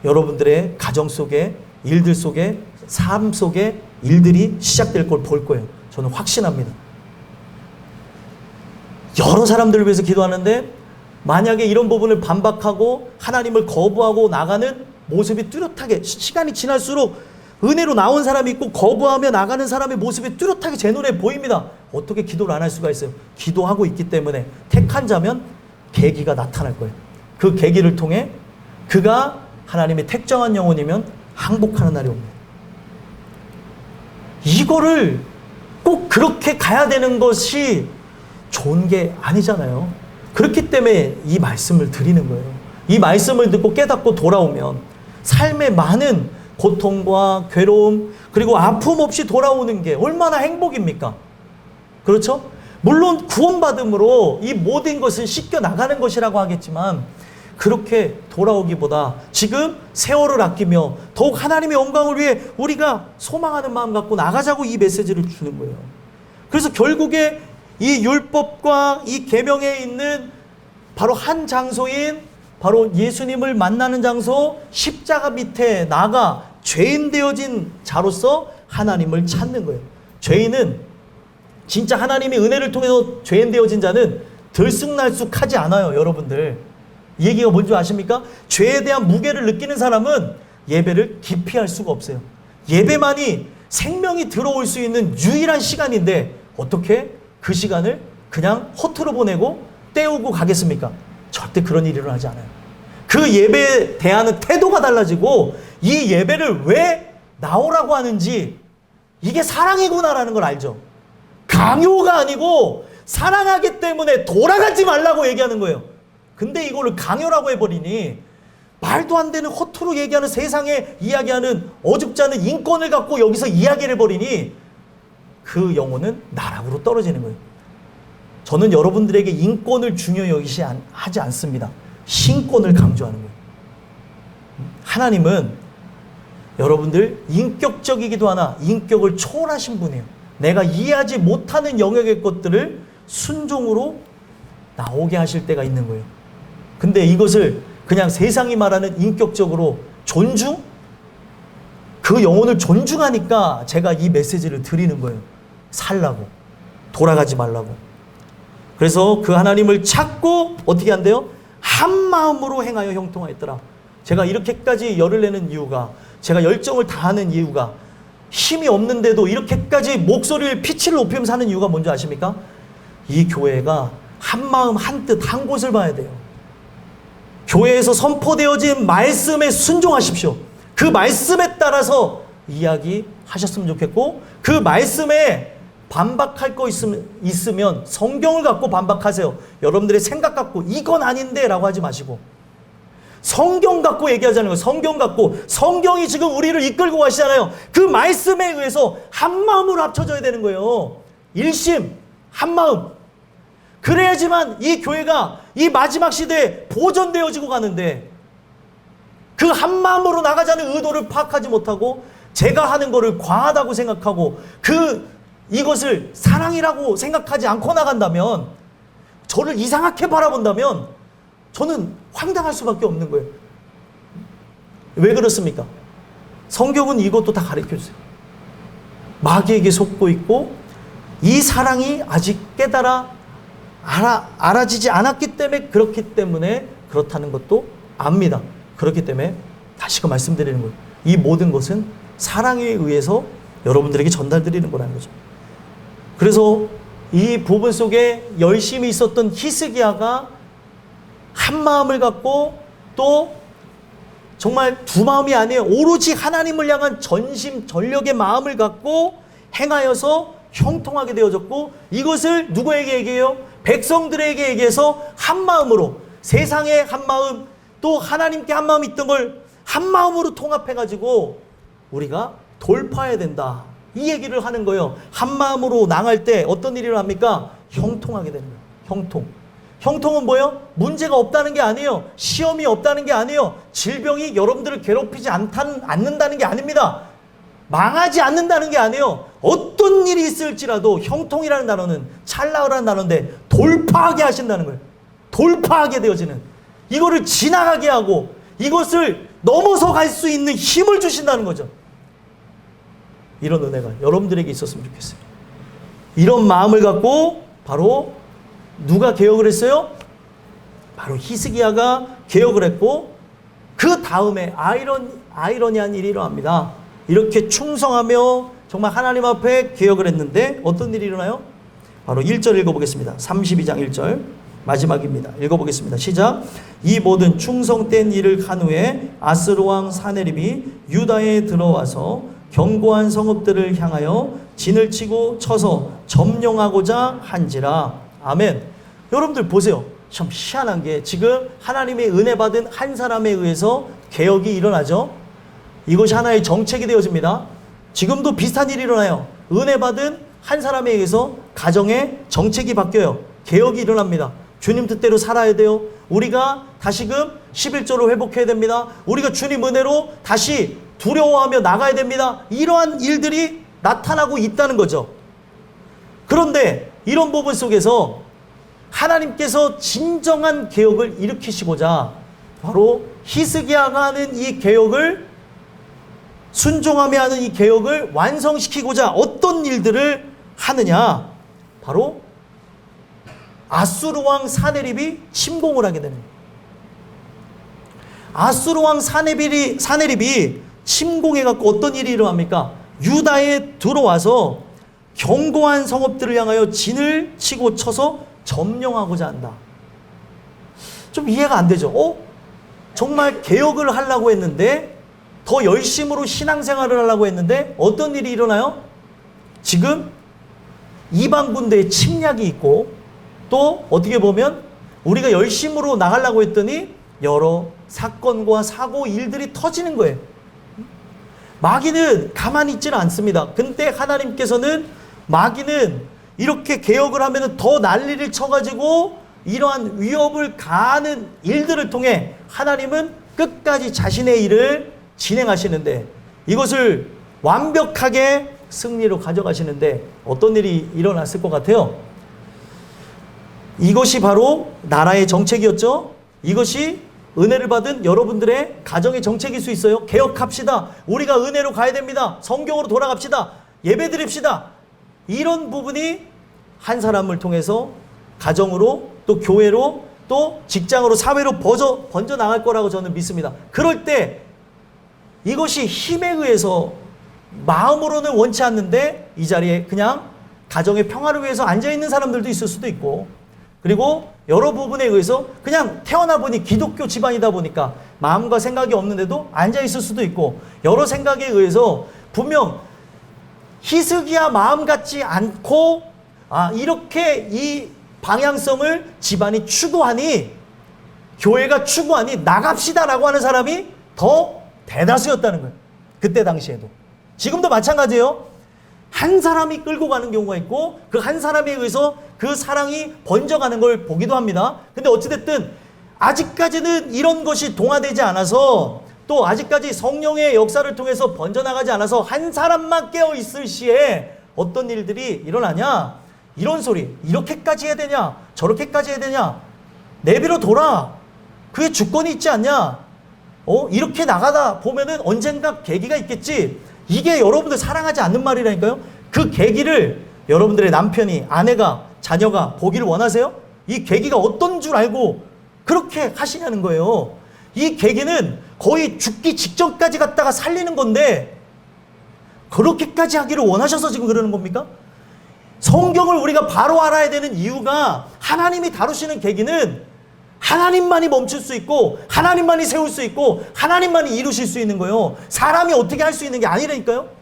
여러분들의 가정 속에, 일들 속에, 삶 속에 일들이 시작될 걸 볼 거예요. 저는 확신합니다. 여러 사람들을 위해서 기도하는데 만약에 이런 부분을 반박하고 하나님을 거부하고 나가는 모습이 뚜렷하게, 시간이 지날수록 은혜로 나온 사람이 있고 거부하며 나가는 사람의 모습이 뚜렷하게 제 눈에 보입니다. 어떻게 기도를 안 할 수가 있어요? 기도하고 있기 때문에 택한 자면 계기가 나타날 거예요. 그 계기를 통해 그가 하나님의 택정한 영혼이면 항복하는 날이 옵니다. 이거를 꼭 그렇게 가야 되는 것이 좋은 게 아니잖아요. 그렇기 때문에 이 말씀을 드리는 거예요. 이 말씀을 듣고 깨닫고 돌아오면 삶의 많은 고통과 괴로움 그리고 아픔 없이 돌아오는 게 얼마나 행복입니까? 그렇죠? 물론 구원받음으로 이 모든 것을 씻겨 나가는 것이라고 하겠지만 그렇게 돌아오기보다 지금 세월을 아끼며 더욱 하나님의 영광을 위해 우리가 소망하는 마음 갖고 나가자고 이 메시지를 주는 거예요. 그래서 결국에 이 율법과 이 계명에 있는 바로 한 장소인 바로 예수님을 만나는 장소 십자가 밑에 나가 죄인 되어진 자로서 하나님을 찾는 거예요. 죄인은 진짜 하나님의 은혜를 통해서 죄인 되어진 자는 들쑥날쑥하지 않아요. 여러분들 이 얘기가 뭔지 아십니까? 죄에 대한 무게를 느끼는 사람은 예배를 기피할 수가 없어요. 예배만이 생명이 들어올 수 있는 유일한 시간인데 어떻게 그 시간을 그냥 허투루 보내고 때우고 가겠습니까? 절대 그런 일이 일어나지 않아요. 그 예배에 대한 태도가 달라지고 이 예배를 왜 나오라고 하는지 이게 사랑이구나라는 걸 알죠. 강요가 아니고 사랑하기 때문에 돌아가지 말라고 얘기하는 거예요. 근데 이거를 강요라고 해버리니 말도 안 되는 허투루 얘기하는 세상에 이야기하는 어줍잖은 인권을 갖고 여기서 이야기를 해버리니 그 영혼은 나락으로 떨어지는 거예요. 저는 여러분들에게 인권을 중요시 하지 않습니다. 신권을 강조하는 거예요. 하나님은 여러분들 인격적이기도 하나 인격을 초월하신 분이에요. 내가 이해하지 못하는 영역의 것들을 순종으로 나오게 하실 때가 있는 거예요. 근데 이것을 그냥 세상이 말하는 인격적으로 존중? 그 영혼을 존중하니까 제가 이 메시지를 드리는 거예요. 살라고. 돌아가지 말라고. 그래서 그 하나님을 찾고 어떻게 한대요? 한 마음으로 행하여 형통하였더라. 제가 이렇게까지 열을 내는 이유가, 제가 열정을 다하는 이유가, 힘이 없는데도 이렇게까지 목소리를 피치를 높이면서 하는 이유가 뭔지 아십니까? 이 교회가 한 마음 한 뜻 한 곳을 봐야 돼요. 교회에서 선포되어진 말씀에 순종하십시오. 그 말씀에 따라서 이야기하셨으면 좋겠고, 그 말씀에 반박할 거 있으면 성경을 갖고 반박하세요. 여러분들의 생각 갖고 이건 아닌데 라고 하지 마시고 성경 갖고 얘기하자는 거예요. 성경 갖고. 성경이 지금 우리를 이끌고 가시잖아요. 그 말씀에 의해서 한 마음으로 합쳐져야 되는 거예요. 일심 한 마음. 그래야지만 이 교회가 이 마지막 시대에 보존되어지고 가는데, 그 한 마음으로 나가자는 의도를 파악하지 못하고 제가 하는 거를 과하다고 생각하고 이것을 사랑이라고 생각하지 않고 나간다면, 저를 이상하게 바라본다면 저는 황당할 수밖에 없는 거예요. 왜 그렇습니까? 성경은 이것도 다 가르쳐 주세요. 마귀에게 속고 있고 이 사랑이 아직 알아지지 않았기 때문에, 그렇기 때문에 그렇다는 것도 압니다. 그렇기 때문에 다시금 말씀드리는 거예요. 이 모든 것은 사랑에 의해서 여러분들에게 전달드리는 거라는 거죠. 그래서 이 부분 속에 열심히 있었던 히스기야가 한 마음을 갖고, 또 정말 두 마음이 아니에요. 오로지 하나님을 향한 전심 전력의 마음을 갖고 행하여서 형통하게 되어졌고, 이것을 누구에게 얘기해요? 백성들에게 얘기해서 한 마음으로, 세상에 한 마음, 또 하나님께 한 마음 있던 걸 한 마음으로 통합해가지고 우리가 돌파해야 된다, 이 얘기를 하는 거예요. 한 마음으로 나갈 때 어떤 일이 일어납니까? 형통하게 되는 거예요. 형통은 뭐예요? 문제가 없다는 게 아니에요. 시험이 없다는 게 아니에요. 질병이 여러분들을 괴롭히지 않는다는 게 아닙니다. 망하지 않는다는 게 아니에요. 어떤 일이 있을지라도 형통이라는 단어는 찰나라는 단어인데 돌파하게 하신다는 거예요. 돌파하게 되어지는, 이거를 지나가게 하고 이것을 넘어서 갈 수 있는 힘을 주신다는 거죠. 이런 은혜가 여러분들에게 있었으면 좋겠어요. 이런 마음을 갖고 바로 누가 개혁을 했어요? 바로 히스기야가 개혁을 했고, 그 다음에 아이러니한 일이 일어납니다. 이렇게 충성하며 정말 하나님 앞에 개혁을 했는데 어떤 일이 일어나요? 바로 1절 읽어보겠습니다. 32장 1절 마지막입니다. 읽어보겠습니다. 시작. 이 모든 충성된 일을 한 후에 아스루 왕 사네립이 유다에 들어와서 견고한 성읍들을 향하여 진을 치고 쳐서 점령하고자 한지라. 아멘. 여러분들 보세요. 참 희한한 게, 지금 하나님의 은혜 받은 한 사람에 의해서 개혁이 일어나죠. 이것이 하나의 정책이 되어집니다. 지금도 비슷한 일이 일어나요. 은혜 받은 한 사람에 의해서 가정의 정책이 바뀌어요. 개혁이 일어납니다. 주님 뜻대로 살아야 돼요. 우리가 다시금 11조로 회복해야 됩니다. 우리가 주님 은혜로 다시 두려워하며 나가야 됩니다. 이러한 일들이 나타나고 있다는 거죠. 그런데 이런 부분 속에서 하나님께서 진정한 개혁을 일으키시고자 바로 히스기야가 하는 이 개혁을, 순종하며 하는 이 개혁을 완성시키고자 어떤 일들을 하느냐, 바로 아수르 왕 사네립이 침공을 하게 됩니다. 아수르 왕 사네립이 침공해갖고 어떤 일이 일어납니까? 유다에 들어와서 견고한 성읍들을 향하여 진을 치고 쳐서 점령하고자 한다. 좀 이해가 안 되죠? 정말 개혁을 하려고 했는데, 더 열심으로 신앙생활을 하려고 했는데 어떤 일이 일어나요? 지금 이방 군대의 침략이 있고, 또 어떻게 보면 우리가 열심으로 나가려고 했더니 여러 사건과 사고 일들이 터지는 거예요. 마귀는 가만히 있지는 않습니다. 근데 하나님께서는 마귀는 이렇게 개혁을 하면 더 난리를 쳐가지고 이러한 위협을 가하는 일들을 통해 하나님은 끝까지 자신의 일을 진행하시는데, 이것을 완벽하게 승리로 가져가시는데 어떤 일이 일어났을 것 같아요? 이것이 바로 나라의 정책이었죠. 이것이 은혜를 받은 여러분들의 가정의 정책일 수 있어요. 개혁합시다. 우리가 은혜로 가야 됩니다. 성경으로 돌아갑시다. 예배드립시다. 이런 부분이 한 사람을 통해서 가정으로, 또 교회로, 또 직장으로, 사회로 번져 나갈 거라고 저는 믿습니다. 그럴 때 이것이 힘에 의해서 마음으로는 원치 않는데 이 자리에 그냥 가정의 평화를 위해서 앉아있는 사람들도 있을 수도 있고, 그리고 여러 부분에 의해서 그냥 태어나 보니 기독교 집안이다 보니까 마음과 생각이 없는데도 앉아 있을 수도 있고, 여러 생각에 의해서 분명 히스기야 마음 같지 않고 이렇게 이 방향성을 집안이 추구하니, 교회가 추구하니 나갑시다라고 하는 사람이 더 대다수였다는 거예요. 그때 당시에도. 지금도 마찬가지예요. 한 사람이 끌고 가는 경우가 있고 그 한 사람에 의해서 그 사랑이 번져가는 걸 보기도 합니다. 근데 어찌됐든 아직까지는 이런 것이 동화되지 않아서, 또 아직까지 성령의 역사를 통해서 번져나가지 않아서 한 사람만 깨어있을 시에 어떤 일들이 일어나냐, 이런 소리, 이렇게까지 해야 되냐, 저렇게까지 해야 되냐, 내비로 돌아, 그게 주권이 있지 않냐, 이렇게 나가다 보면은 언젠가 계기가 있겠지. 이게 여러분들 사랑하지 않는 말이라니까요. 그 계기를 여러분들의 남편이, 아내가, 자녀가 보기를 원하세요? 이 계기가 어떤 줄 알고 그렇게 하시냐는 거예요. 이 계기는 거의 죽기 직전까지 갔다가 살리는 건데 그렇게까지 하기를 원하셔서 지금 그러는 겁니까? 성경을 우리가 바로 알아야 되는 이유가, 하나님이 다루시는 계기는 하나님만이 멈출 수 있고 하나님만이 세울 수 있고 하나님만이 이루실 수 있는 거예요. 사람이 어떻게 할 수 있는 게 아니라니까요.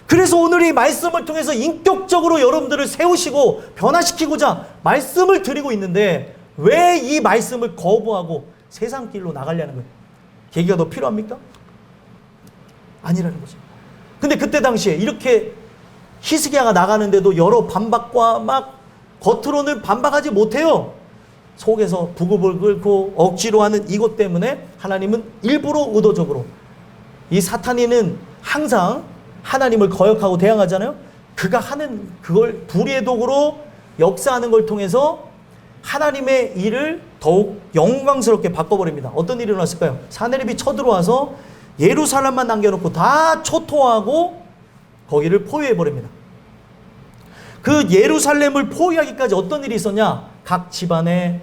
그래서 오늘 이 말씀을 통해서 인격적으로 여러분들을 세우시고 변화시키고자 말씀을 드리고 있는데, 왜 이 말씀을 거부하고 세상 길로 나가려는 거예요? 계기가 더 필요합니까? 아니라는 거죠. 근데 그때 당시에 이렇게 히스기야가 나가는데도 여러 반박과 막 겉으로는 반박하지 못해요. 속에서 부급을 끓고 억지로 하는 이것 때문에 하나님은 일부러 의도적으로, 이 사탄이는 항상 하나님을 거역하고 대항하잖아요. 그가 하는 그걸 불의의 도구로 역사하는 걸 통해서 하나님의 일을 더욱 영광스럽게 바꿔버립니다. 어떤 일이 일어났을까요? 사내립이 쳐들어와서 예루살렘만 남겨놓고 다 초토화하고 거기를 포위해버립니다. 그 예루살렘을 포위하기까지 어떤 일이 있었냐? 각 집안에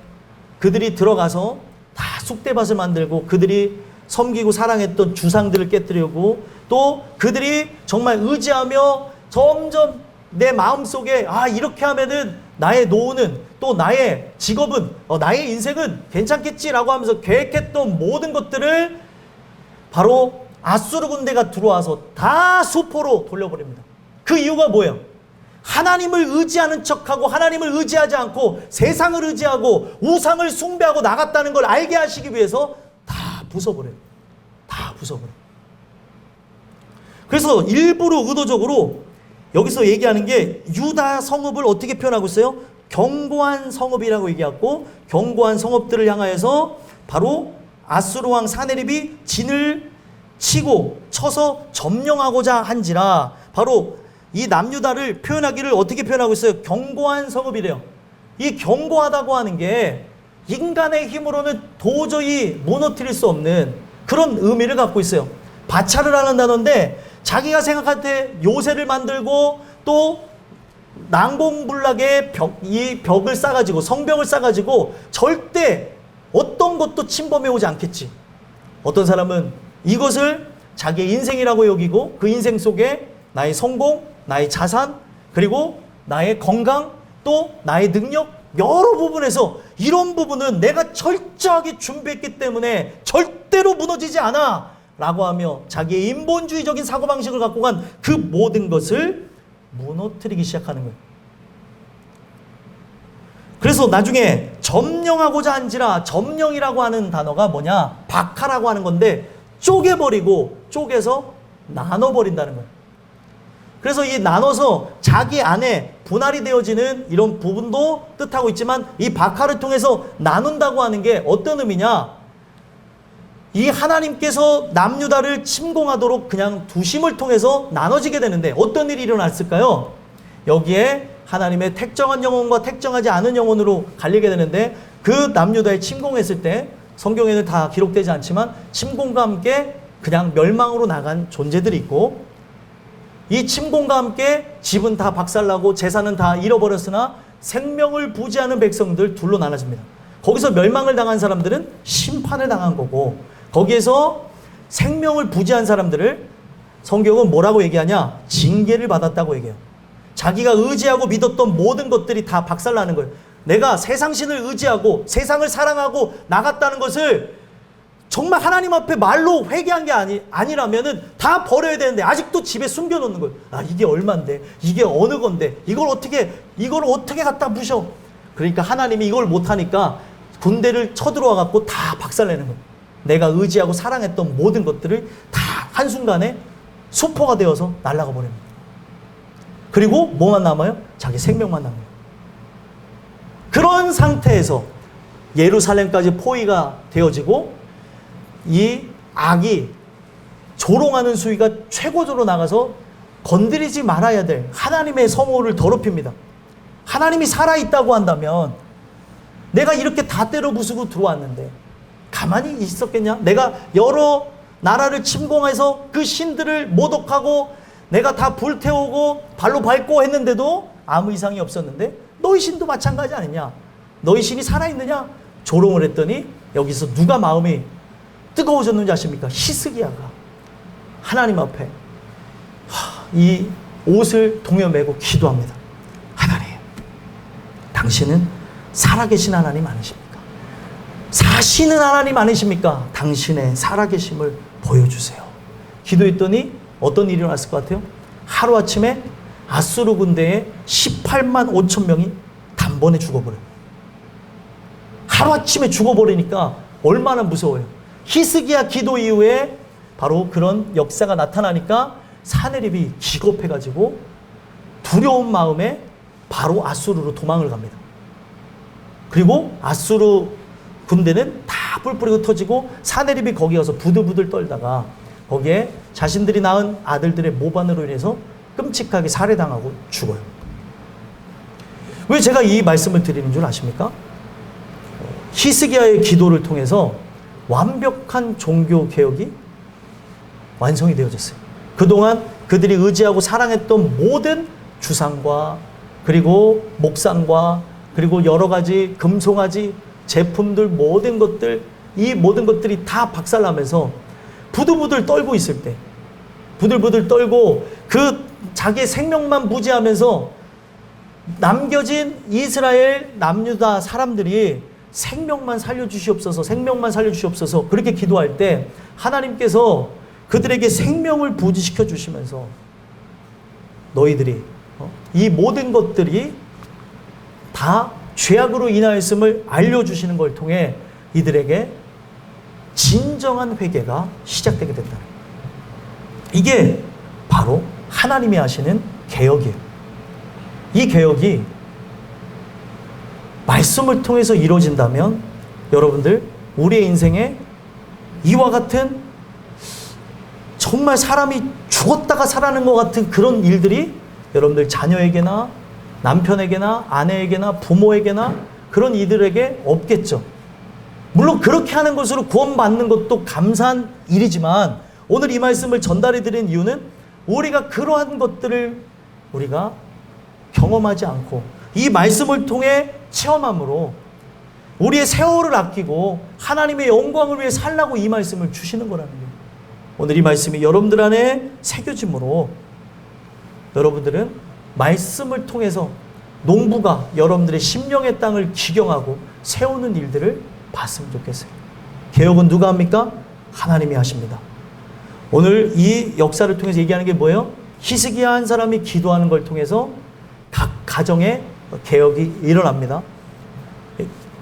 그들이 들어가서 다 쑥대밭을 만들고, 그들이 섬기고 사랑했던 주상들을 깨뜨리고, 또 그들이 정말 의지하며 점점 내 마음속에 이렇게 하면은 나의 노후는, 또 나의 직업은, 나의 인생은 괜찮겠지라고 하면서 계획했던 모든 것들을 바로 아수르 군대가 들어와서 다 수포로 돌려버립니다. 그 이유가 뭐예요? 하나님을 의지하는 척하고 하나님을 의지하지 않고 세상을 의지하고 우상을 숭배하고 나갔다는 걸 알게 하시기 위해서 다 부숴버려요. 다 부숴버려요. 그래서 일부러 의도적으로 여기서 얘기하는 게, 유다 성읍을 어떻게 표현하고 있어요? 견고한 성읍이라고 얘기하고, 견고한 성읍들을 향하여서 바로 아수르 왕 사네립이 진을 치고 쳐서 점령하고자 한지라, 바로 이 남유다를 표현하기를 어떻게 표현하고 있어요? 견고한 성읍이래요. 이 견고하다고 하는 게 인간의 힘으로는 도저히 무너뜨릴 수 없는 그런 의미를 갖고 있어요. 바차를 하는 단어인데, 자기가 생각할 때 요새를 만들고 또 난공불락의 이 벽을 쌓아가지고, 성벽을 쌓아가지고 절대 어떤 것도 침범해 오지 않겠지. 어떤 사람은 이것을 자기의 인생이라고 여기고, 그 인생 속에 나의 성공, 나의 자산, 그리고 나의 건강, 또 나의 능력, 여러 부분에서 이런 부분은 내가 철저하게 준비했기 때문에 절대로 무너지지 않아 라고 하며 자기의 인본주의적인 사고방식을 갖고 간 그 모든 것을 무너뜨리기 시작하는 거예요. 그래서 나중에 점령하고자 한지라, 점령이라고 하는 단어가 뭐냐? 박하라고 하는 건데, 쪼개버리고 쪼개서 나눠버린다는 거예요. 그래서 이 나눠서 자기 안에 분할이 되어지는 이런 부분도 뜻하고 있지만, 이 박하를 통해서 나눈다고 하는 게 어떤 의미냐? 이 하나님께서 남유다를 침공하도록 그냥 두심을 통해서 나눠지게 되는데 어떤 일이 일어났을까요? 여기에 하나님의 택정한 영혼과 택정하지 않은 영혼으로 갈리게 되는데, 그 남유다에 침공했을 때 성경에는 다 기록되지 않지만 침공과 함께 그냥 멸망으로 나간 존재들이 있고, 이 침공과 함께 집은 다 박살나고 재산은 다 잃어버렸으나 생명을 부지하는 백성들 둘로 나눠집니다. 거기서 멸망을 당한 사람들은 심판을 당한 거고, 거기에서 생명을 부지한 사람들을 성경은 뭐라고 얘기하냐? 징계를 받았다고 얘기해요. 자기가 의지하고 믿었던 모든 것들이 다 박살나는 거예요. 내가 세상신을 의지하고 세상을 사랑하고 나갔다는 것을 정말 하나님 앞에 말로 회개한 게 아니라면은 다 버려야 되는데 아직도 집에 숨겨놓는 거예요. 아, 이게 얼만데? 이게 어느 건데? 이걸 어떻게 갖다 부셔? 그러니까 하나님이 이걸 못하니까 군대를 쳐들어와 갖고 다 박살내는 거예요. 내가 의지하고 사랑했던 모든 것들을 다 한순간에 수포가 되어서 날아가 버립니다. 그리고 뭐만 남아요? 자기 생명만 남아요. 그런 상태에서 예루살렘까지 포위가 되어지고 이 악이 조롱하는 수위가 최고조로 나가서 건드리지 말아야 될 하나님의 성호를 더럽힙니다. 하나님이 살아있다고 한다면 내가 이렇게 다 때려 부수고 들어왔는데 가만히 있었겠냐? 내가 여러 나라를 침공해서 그 신들을 모독하고 내가 다 불태우고 발로 밟고 했는데도 아무 이상이 없었는데 너희 신도 마찬가지 아니냐? 너희 신이 살아있느냐? 조롱을 했더니 여기서 누가 마음이 뜨거워졌는지 아십니까? 히스기야가 하나님 앞에 이 옷을 동여매고 기도합니다. 하나님, 당신은 살아계신 하나님 아니십니까? 사시는 하나님 아니십니까? 당신의 살아계심을 보여주세요. 기도했더니 어떤 일이 일어났을 것 같아요? 하루아침에 아수르 군대에 18만 5천 명이 단번에 죽어버려요. 하루아침에 죽어버리니까 얼마나 무서워요. 히스기야 기도 이후에 바로 그런 역사가 나타나니까 사네립이 기겁해가지고 두려운 마음에 바로 아수르로 도망을 갑니다. 그리고 아수르 군대는 다 뿔뿔이 흩어지고 사네립이 거기 가서 부들부들 떨다가 거기에 자신들이 낳은 아들들의 모반으로 인해서 끔찍하게 살해당하고 죽어요. 왜 제가 이 말씀을 드리는 줄 아십니까? 히스기야의 기도를 통해서 완벽한 종교 개혁이 완성이 되어졌어요. 그동안 그들이 의지하고 사랑했던 모든 주상과 그리고 목상과 그리고 여러 가지 금송아지 제품들 모든 것들, 이 모든 것들이 다 박살나면서 부들부들 떨고 있을 때, 부들부들 떨고 그 자기의 생명만 부지하면서 남겨진 이스라엘 남유다 사람들이 생명만 살려주시옵소서, 생명만 살려주시옵소서 그렇게 기도할 때 하나님께서 그들에게 생명을 부지시켜 주시면서 너희들이 이 모든 것들이 다 죄악으로 인하였음을 알려주시는 걸 통해 이들에게 진정한 회개가 시작되게 된다. 이게 바로 하나님이 하시는 개혁이에요. 이 개혁이 말씀을 통해서 이루어진다면 여러분들 우리의 인생에 이와 같은 정말 사람이 죽었다가 살아나는 것 같은 그런 일들이 여러분들 자녀에게나 남편에게나 아내에게나 부모에게나 그런 이들에게 없겠죠. 물론 그렇게 하는 것으로 구원받는 것도 감사한 일이지만 오늘 이 말씀을 전달해 드린 이유는 우리가 그러한 것들을 우리가 경험하지 않고 이 말씀을 통해 체험함으로 우리의 세월을 아끼고 하나님의 영광을 위해 살라고 이 말씀을 주시는 거라는 거예요. 오늘 이 말씀이 여러분들 안에 새겨짐으로 여러분들은 말씀을 통해서 농부가 여러분들의 심령의 땅을 기경하고 세우는 일들을 봤으면 좋겠어요. 개혁은 누가 합니까? 하나님이 하십니다. 오늘 이 역사를 통해서 얘기하는 게 뭐예요? 히스기야 한 사람이 기도하는 걸 통해서 각 가정에 개혁이 일어납니다.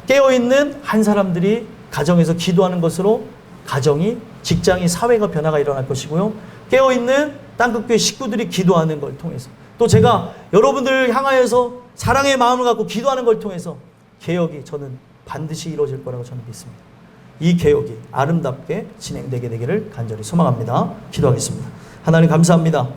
깨어있는 한 사람들이 가정에서 기도하는 것으로 가정이, 직장이, 사회가 변화가 일어날 것이고요. 깨어있는 땅끝교회 식구들이 기도하는 걸 통해서 또 제가 여러분들을 향하여서 사랑의 마음을 갖고 기도하는 걸 통해서 개혁이 저는 반드시 이루어질 거라고 저는 믿습니다. 이 개혁이 아름답게 진행되게 되기를 간절히 소망합니다. 기도하겠습니다. 하나님 감사합니다.